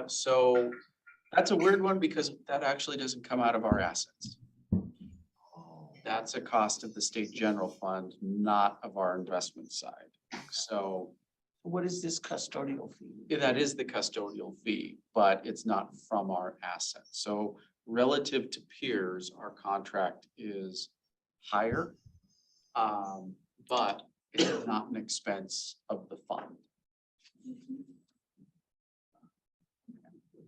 So that's a weird one because that actually doesn't come out of our assets. That's a cost of the state general fund, not of our investment side. So What is this custodial fee? that is the custodial fee, but it's not from our assets. So relative to peers, our contract is higher. But it's not an expense of the fund.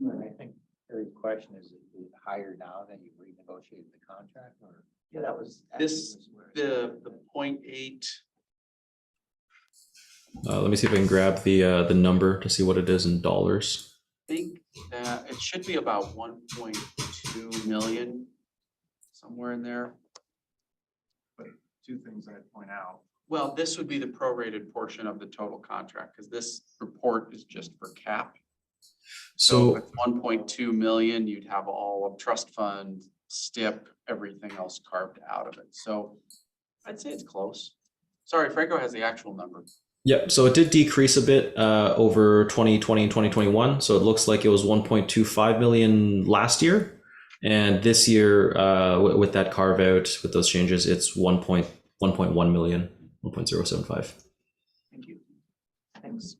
I think Terry's question is it higher now than you renegotiated the contract or? Yeah, that was. This, the 0.8, Let me see if I can grab the number to see what it is in dollars. I think it should be about 1.2 million, somewhere in there. But two things I'd point out. Well, this would be the prorated portion of the total contract, because this report is just for cap. So So with 1.2 million, you'd have all of trust fund, STIP, everything else carved out of it. So I'd say it's close. Sorry, Franco has the actual number. yeah, so it did decrease a bit over 2020 and 2021. So it looks like it was 1.25 million last year, and this year with that carve out, with those changes, it's 1.1 million, 1.075. Thank you. Thanks.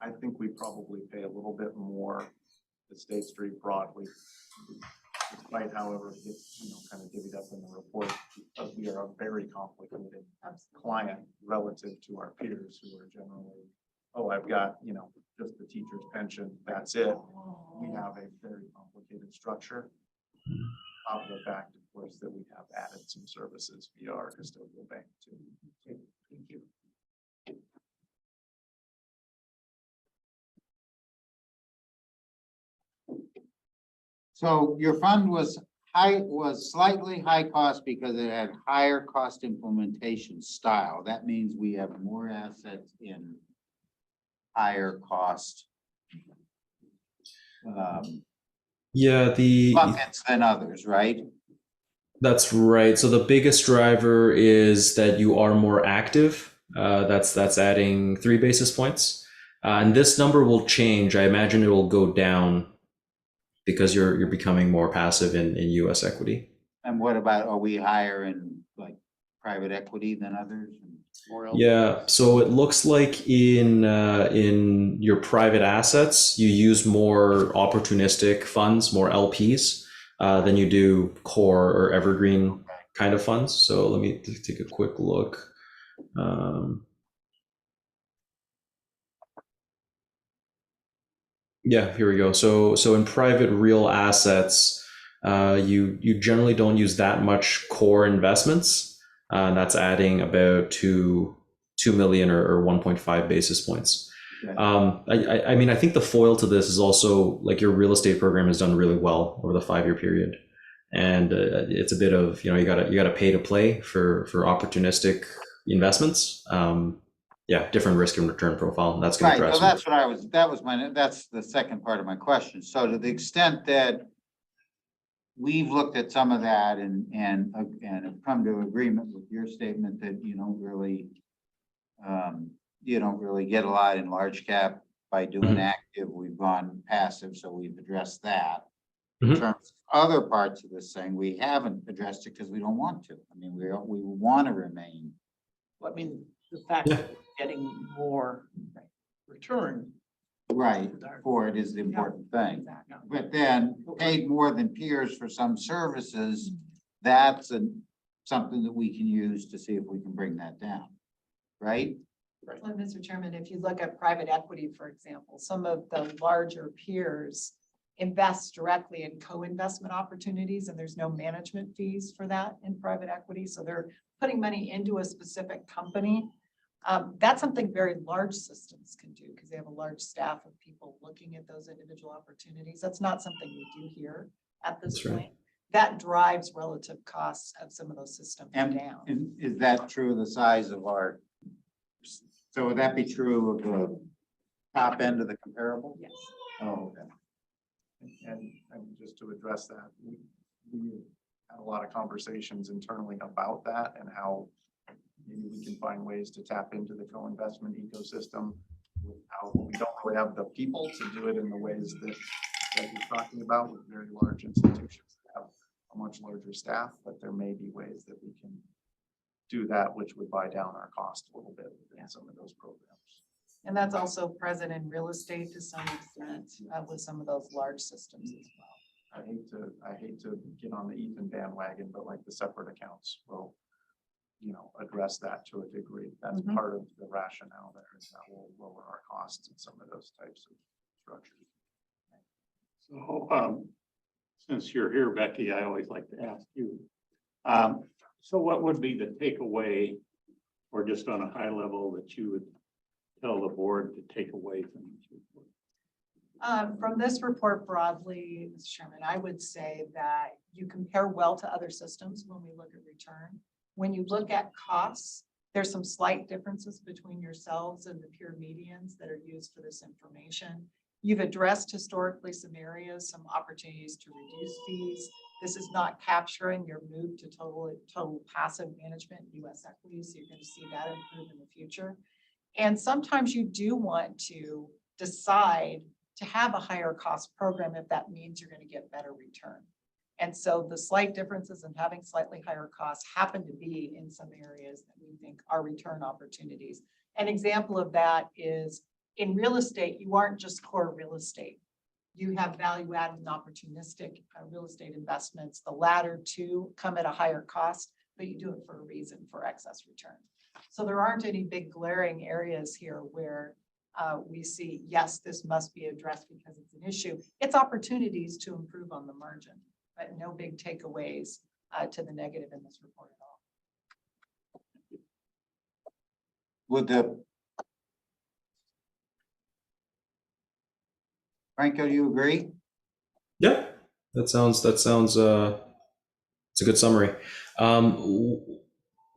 I think we probably pay a little bit more to State Street broadly. Despite however, it gets, kind of divvied up in the report, because we are a very complicated client relative to our peers who are generally, oh, I've got, just the teacher's pension, that's it. We have a very complicated structure. Top of the fact, of course, that we have added some services via our custodial bank too. Thank you. So your fund was slightly high cost because it had higher cost implementation style. That means we have more assets in higher cost Yeah, buckets than others, right? that's right. So the biggest driver is that you are more active. That's adding 3 basis points, and this number will change. I imagine it will go down because you're becoming more passive in U.S. equity. And what about, are we higher in like private equity than others? Yeah, so it looks like in your private assets, you use more opportunistic funds, more LPs, than you do core or evergreen kind of funds. So let me take a quick look. Yeah, here we go. So in private real assets, you generally don't use that much core investments. That's adding about 2 million or 1.5 basis points. Okay. I mean, I think the foil to this is also like your real estate program has done really well over the 5-year period, and it's a bit of you gotta pay to play for opportunistic investments. Yeah, different risk and return profile. And that's going to Right, address. so that's the second part of my question. So to the extent that we've looked at some of that and have come to agreement with your statement that you don't really get a lot in large cap by doing Mhm. active. We've gone passive, so we've addressed that. Mhm. In terms of other parts of this thing, we haven't addressed it because we don't want to. I mean, we want to remain. I mean, the fact that we're getting more return. Right, for it is the important thing. But then paid more than peers for some services, that's something that we can use to see if we can bring that down, right? Well, Mr. Chairman, if you look at private equity, for example, some of the larger peers invest directly in co-investment opportunities, and there's no management fees for that in private equity. So they're putting money into a specific company. That's something very large systems can do because they have a large staff of people looking at those individual opportunities. That's not something we do here at this That's right. point. That drives relative costs of some of those systems And, down. and is that true of the size of our? So would that be true of the top end of the comparable? Yes. Oh, okay. And just to address that, we had a lot of conversations internally about that and how maybe we can find ways to tap into the co-investment ecosystem without, we don't really have the people to do it in the ways that you're talking about with very large institutions that have a much larger staff, but there may be ways that we can do that, which would buy down our cost a little bit in some of those programs. And that's also present in real estate to some extent with some of those large systems as well. I hate to get on the Ethan bandwagon, but like the separate accounts will, address that to a degree. That's Mhm. part of the rationale there, is that will lower our costs in some of those types of structures. So, since you're here, Becky, I always like to ask you. So what would be the takeaway, or just on a high level, that you would tell the board to take away from this report? From this report broadly, Mr. Chairman, I would say that you compare well to other systems when we look at return. When you look at costs, there's some slight differences between yourselves and the peer medians that are used for this information. You've addressed historically some areas, some opportunities to reduce fees. This is not capturing your move to total passive management in U.S. equities. So you're going to see that improve in the future. And sometimes you do want to decide to have a higher cost program if that means you're going to get better return. And so the slight differences in having slightly higher costs happen to be in some areas that we think are return opportunities. An example of that is in real estate, you aren't just core real estate. You have value added and opportunistic real estate investments. The latter two come at a higher cost, but you do it for a reason, for excess return. So there aren't any big glaring areas here where we see, yes, this must be addressed because it's an issue. It's opportunities to improve on the margin, but no big takeaways to the negative in this report at all. Would the Franco, do you agree? Yeah, that sounds it's a good summary.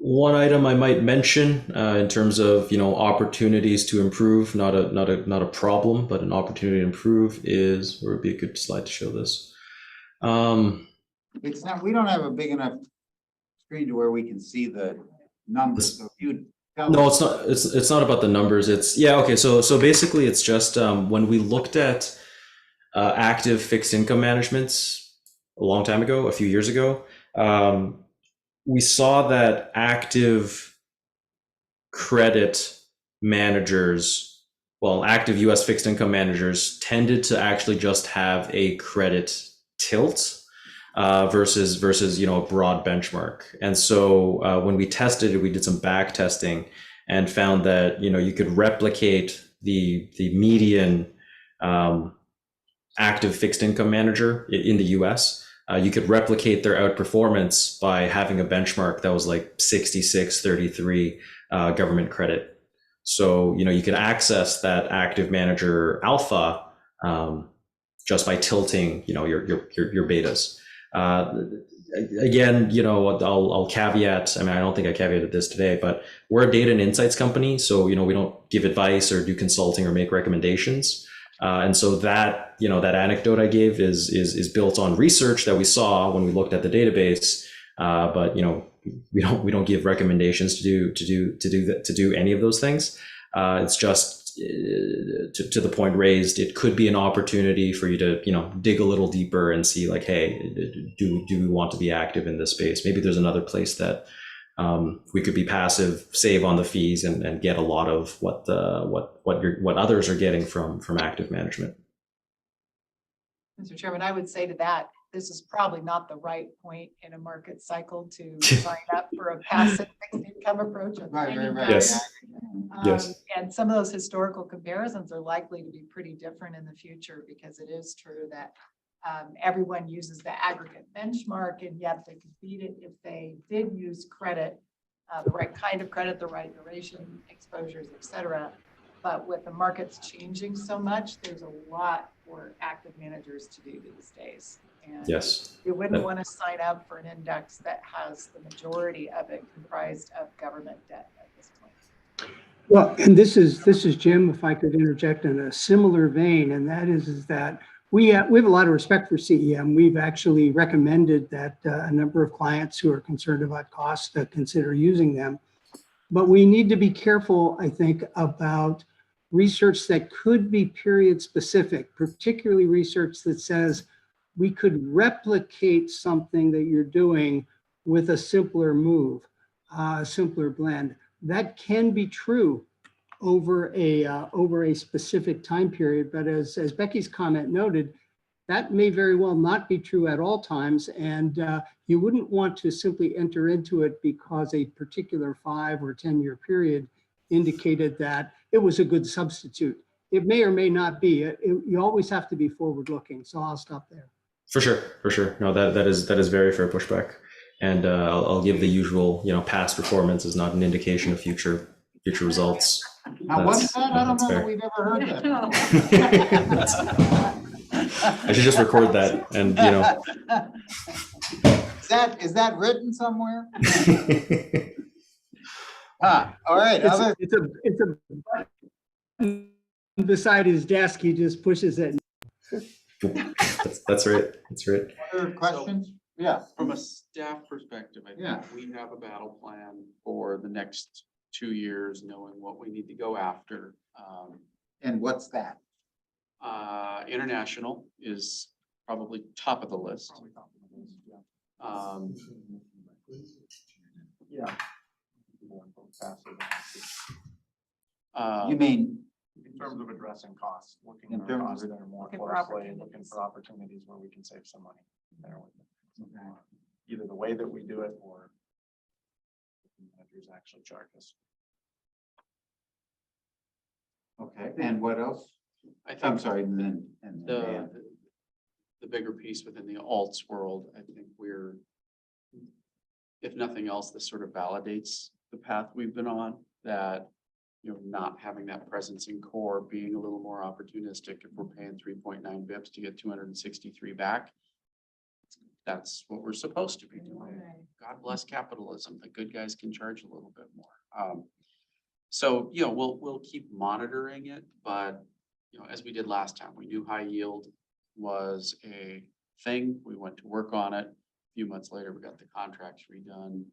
One item I might mention in terms of opportunities to improve, not a problem, but an opportunity to improve is, where would be a good slide to show this. It's not, we don't have a big enough screen to where we can see the numbers. So if you tell No, us- it's not about the numbers. It's okay. So basically, it's just when we looked at active fixed income managements a long time ago, a few years ago, we saw that active credit managers, active US fixed income managers tended to actually just have a credit tilt versus a broad benchmark. And so when we tested it, we did some back testing and found that you could replicate the median active fixed income manager in the US. You could replicate their outperformance by having a benchmark that was like 66-33 government credit. So you could access that active manager alpha just by tilting your betas. Again, I'll caveat. I mean, I don't think I caveated this today, but we're a data and insights company, so we don't give advice or do consulting or make recommendations. And so that that anecdote I gave is built on research that we saw when we looked at the database. But we don't give recommendations to do any of those things. It's just to the point raised. It could be an opportunity for you to dig a little deeper and see like, hey, do we want to be active in this space? Maybe there's another place that we could be passive, save on the fees, and get a lot of what others are getting from active management. Mr. Chairman, I would say to that, this is probably not the right point in a market cycle to sign up for a passive fixed income approach. Right. Yes. Yes. And some of those historical comparisons are likely to be pretty different in the future because it is true that everyone uses the aggregate benchmark and yet they could beat it if they did use credit, the right kind of credit, the right duration, exposures, et cetera. But with the markets changing so much, there's a lot for active managers to do these days. And Yes. you wouldn't want to sign up for an index that has the majority of it comprised of government debt at this point. Well, and this is Jim, if I could interject in a similar vein, and that is that we have a lot of respect for CEM. We've actually recommended that a number of clients who are concerned about costs consider using them. But we need to be careful, I think, about research that could be period specific, particularly research that says we could replicate something that you're doing with a simpler move, a simpler blend. That can be true over a specific time period, but as Becky's comment noted, that may very well not be true at all times, and you wouldn't want to simply enter into it because a particular 5 or 10-year period indicated that it was a good substitute. It may or may not be. You always have to be forward-looking. So I'll stop there. For sure. No, that is very fair pushback. And I'll give the usual, past performance is not an indication of future results. Now, what's that? I don't That's know that fair. we've ever heard that. I should just record that and, Is that written somewhere? All right. It's a button beside his desk. He just pushes it. That's right. That's right. Other questions? Yeah. From a staff perspective, I Yeah. think we have a battle plan for the next 2 years, knowing what we need to go after. And what's that? International is probably top of the list. Probably top of the list, yeah. Yeah. You mean, In terms of addressing costs, looking In at our terms costs of- there more Looking for closely, opportunities. looking for opportunities where we can save some money there with it. Either the way that we do it or the managers actually charge us. okay, and what else? I I'm think sorry, and then the bigger piece within the alts world, I think we're, if nothing else, this sort of validates the path we've been on, that, not having that presence in core, being a little more opportunistic. If we're paying 3.9 bips to get 263 back, that's what we're supposed to be doing. God bless capitalism. The good guys can charge a little bit more. So, we'll keep monitoring it, but, as we did last time, we knew high yield was a thing. We went to work on it. A few months later, we got the contracts redone.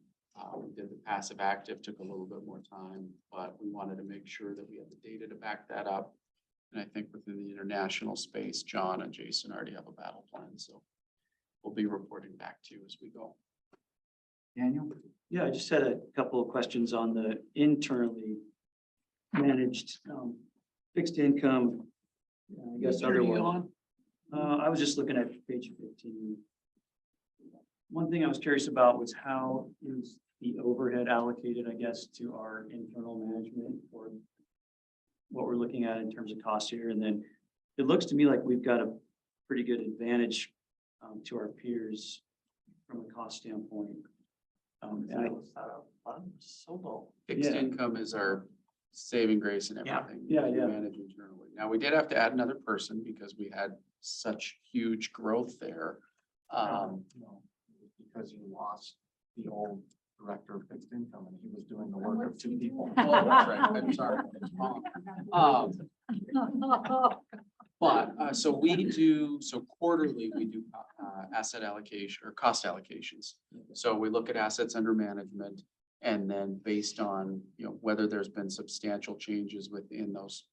We did the passive active, took a little bit more time, but we wanted to make sure that we had the data to back that up. And I think within the international space, John and Jason already have a battle plan, so we'll be reporting back to you as we go. Daniel? Yeah, I just had a couple of questions on the internally managed fixed income. I guess other one. I was just looking at page 15. One thing I was curious about was how is the overhead allocated, I guess, to our internal management or what we're looking at in terms of cost here. And then it looks to me like we've got a pretty good advantage to our peers from a cost standpoint. So low. Fixed Yeah. income is our saving grace and Yeah, everything. yeah, that we yeah. Manage internally. Now, we did have to add another person because we had such huge growth there. No, because you lost the old director of fixed income and he was doing the work of 2 people. Oh, that's right. I'm sorry. But, so quarterly, we do asset allocation or cost allocations. So we look at assets under management and then based on, whether there's been substantial changes within those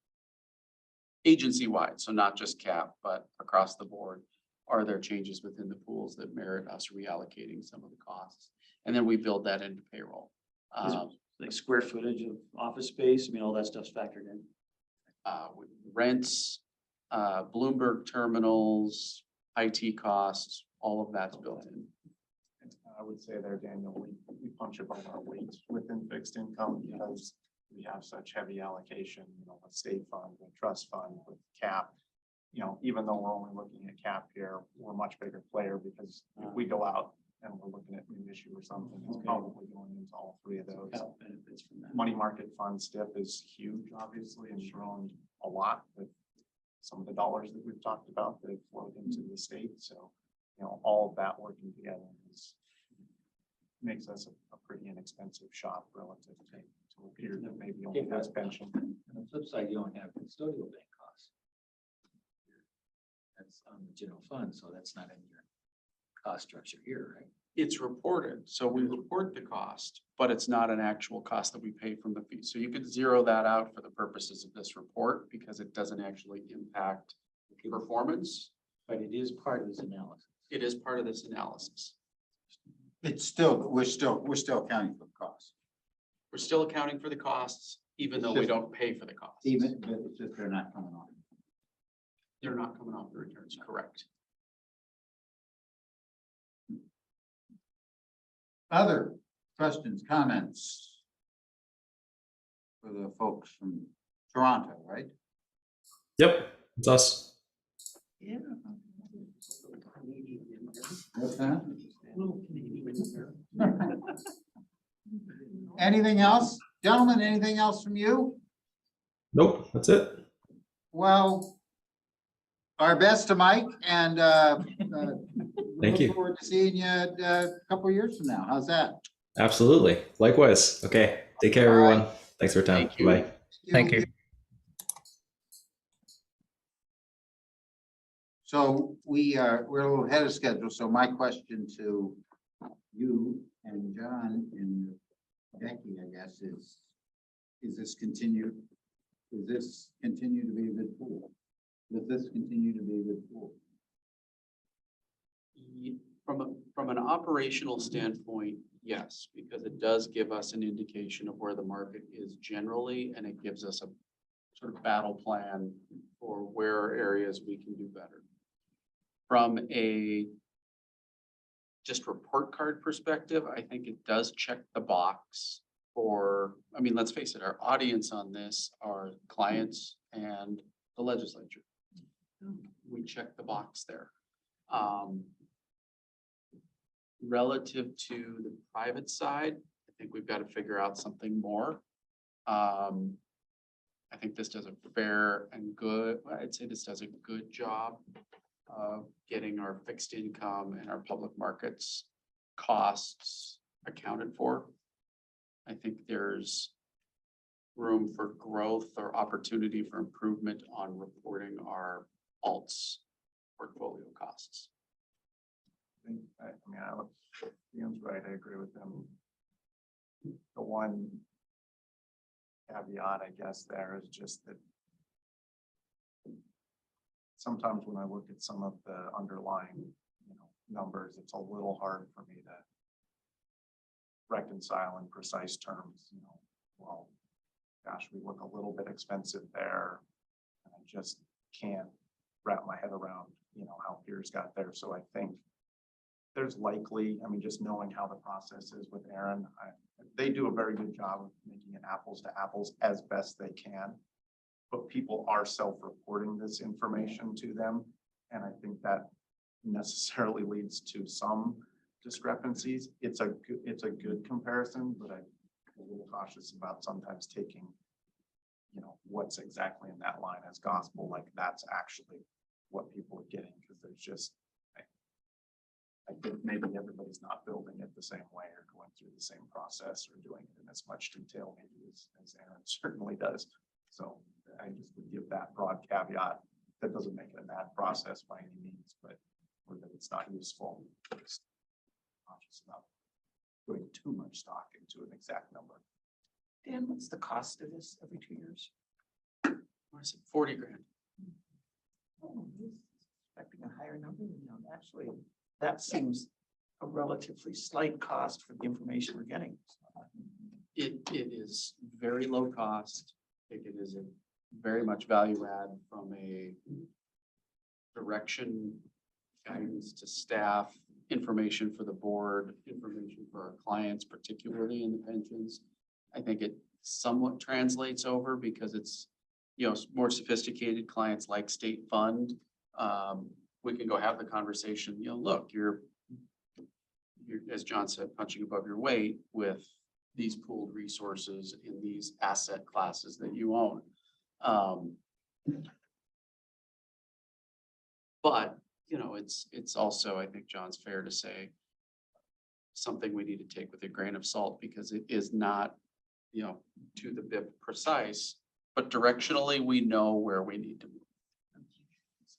agency-wide, so not just CAP, but across the board. Are there changes within the pools that merit us reallocating some of the costs? And then we build that into payroll. Like square footage of office space, I mean, all that stuff's factored in. With rents, Bloomberg terminals, IT costs, all of that's built in. I would say there, Daniel, we punch above our weight within fixed income because we have such heavy allocation, with state fund, with trust fund, with cap. Even though we're only looking at cap here, we're a much bigger player because if we go out and we're looking at new issue or something, it's probably going into all three of those. Health benefits from that. Money market fund STIP is huge, obviously, and grown a lot with some of the dollars that we've talked about that have flowed into the state. So, all of that working together makes us a pretty inexpensive shop relative to a peer that maybe only has pension. On the flip side, you don't have custodial bank costs. That's on the general fund, so that's not in your cost structure here, right? It's reported, so we report the cost, but it's not an actual cost that we pay from the fee. So you could zero that out for the purposes of this report because it doesn't actually impact performance. But it is part of this analysis. It is part of this analysis. It's still, we're still accounting for the cost. We're still accounting for the costs, even though we don't pay for the costs. Even, but it's just they're not coming on. They're not coming off the returns, correct? Other questions, comments? For the folks from Toronto, right? Yep, it's us. Yeah. What's that? Anything else? Gentlemen, anything else from you? Nope, that's it. Well, our best to Mike and Thank you. look forward to seeing you a couple of years from now. How's that? Absolutely. Likewise. Okay. Take care, All right. everyone. Thanks for your time. Thank you. Bye. Thank you. So we're a little ahead of schedule. So my question to you and John and Becky, I guess, is this continue? Does this continue to be a good pool? Does this continue to be a good pool? From an operational standpoint, yes, because it does give us an indication of where the market is generally, and it gives us a sort of battle plan for where areas we can do better. From a just report card perspective, I think it does check the box for, I mean, let's face it, our audience on this are clients and the legislature. We check the box there. Relative to the private side, I think we've got to figure out something more. I think this does a fair and good, I'd say this does a good job of getting our fixed income and our public markets costs accounted for. I think there's room for growth or opportunity for improvement on reporting our alts portfolio costs. Ian's right, I agree with him. The one caveat, I guess, there is just that sometimes when I look at some of the underlying, numbers, it's a little hard for me to reconcile in precise terms, well, gosh, we look a little bit expensive there. And I just can't wrap my head around, how peers got there. So I think there's likely, just knowing how the process is with Aaron, they do a very good job of making it apples to apples as best they can. But people are self-reporting this information to them. And I think that necessarily leads to some discrepancies. It's a good comparison, but I'm a little cautious about sometimes taking, what's exactly in that line as gospel, like that's actually what people are getting, because there's just, I think maybe everybody's not building it the same way or going through the same process or doing it in as much detail maybe as Aaron certainly does. So I just would give that broad caveat. That doesn't make it a bad process by any means, but or that it's not useful. Just conscious about putting too much stock into an exact number. Dan, what's the cost of this every 2 years? What is it, 40 grand? Oh, I was expecting a higher number, actually, that seems a relatively slight cost for the information we're getting. It is very low cost. I think it is a very much value add from a direction, guidance to staff, information for the board, information for our clients, particularly in the pensions. I think it somewhat translates over because it's, you know, more sophisticated clients like State Fund. We can go have the conversation, you know, look, you're, as John said, punching above your weight with these pooled resources in these asset classes that you own. But, you know, it's also, I think, John's fair to say, something we need to take with a grain of salt because it is not, you know, to the bit precise, but directionally, we know where we need to move.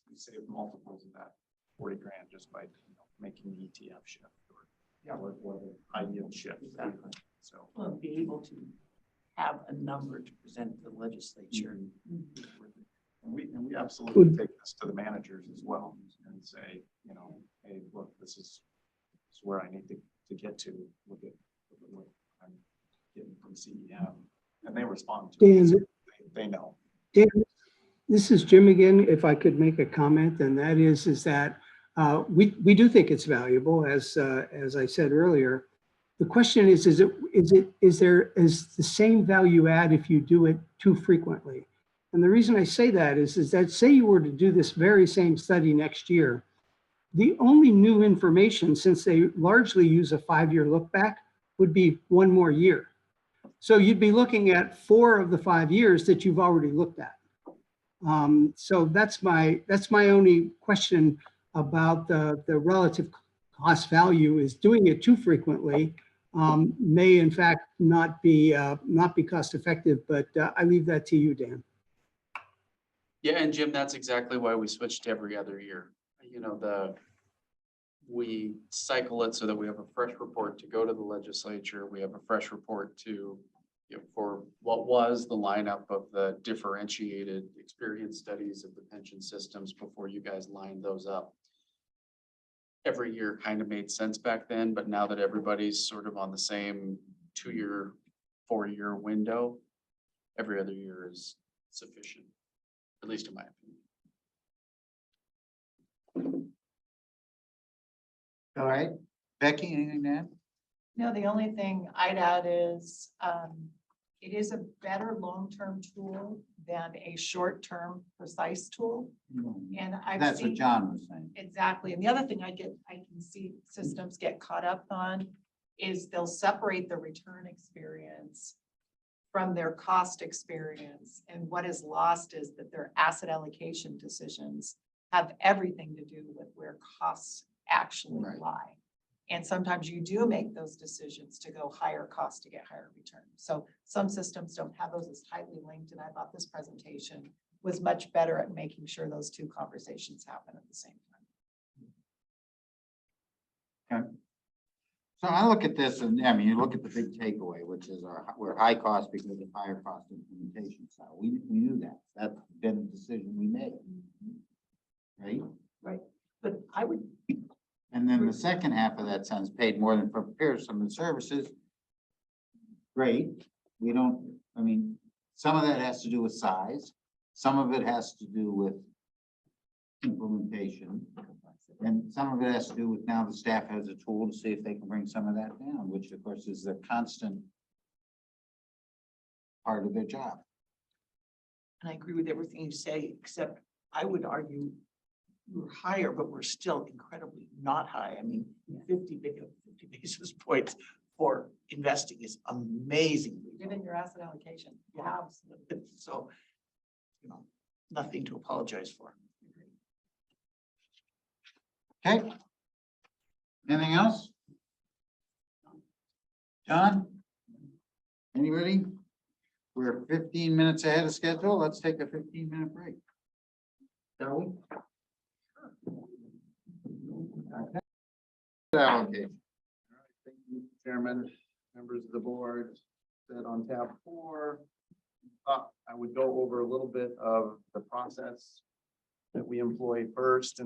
We save multiples of that 40 grand just by, making the ETF shift or the high yield shift. Exactly. So. Well, be able to have a number to present to the legislature. And we absolutely take this to the managers as well and say, hey, look, this is where I need to get to. Look at what I'm getting from CEM. And they respond to it. Dan, They know. Dan, this is Jim again. If I could make a comment, and that is that we do think it's valuable, as I said earlier. The question is there the same value add if you do it too frequently? And the reason I say that is that say you were to do this very same study next year, the only new information, since they largely use a 5-year look back, would be 1 more year. So you'd be looking at 4 of the 5 years that you've already looked at. So that's my only question about the relative cost value is doing it too frequently may in fact not be cost effective, but I leave that to you, Dan. Yeah, and Jim, that's exactly why we switched to every other year. We cycle it so that we have a fresh report to go to the legislature. We have a fresh report to, for what was the lineup of the differentiated experience studies of the pension systems before you guys lined those up. Every year kind of made sense back then, but now that everybody's sort of on the same 2-year, 4-year window, every other year is sufficient, at least in my opinion. All right, Becky, anything to add? No, the only thing I'd add is, it is a better long-term tool than a short-term precise tool. And I've That's what seen. John was saying. Exactly. And the other thing I can see systems get caught up on is they'll separate the return experience from their cost experience. And what is lost is that their asset allocation decisions have everything to do with where costs actually Right. lie. And sometimes you do make those decisions to go higher cost to get higher return. So some systems don't have those as tightly linked. And I thought this presentation was much better at making sure those two conversations happen at the same time. Okay. So I look at this and you look at the big takeaway, which is we're high cost because of higher cost implementation style. We knew that. That's been the decision we made. Right? Right. But I would, And then the second half of that sentence, paid more than for some of the services. Great. We don't, some of that has to do with size. Some of it has to do with implementation. And some of it has to do with now the staff has a tool to see if they can bring some of that down, which of course is a constant part of their job. and I agree with everything you say, except I would argue we're higher, but we're still incredibly not high. 50 basis points for investing is amazing. Given your asset allocation. Yeah. So, nothing to apologize for. Okay. Anything else? John? Anybody? We're 15 minutes ahead of schedule. Let's take a 15-minute break. Shall we? Okay. Allocation. Thank you, Chairman, members of the board. That on tab 4, I would go over a little bit of the process that we employ first and the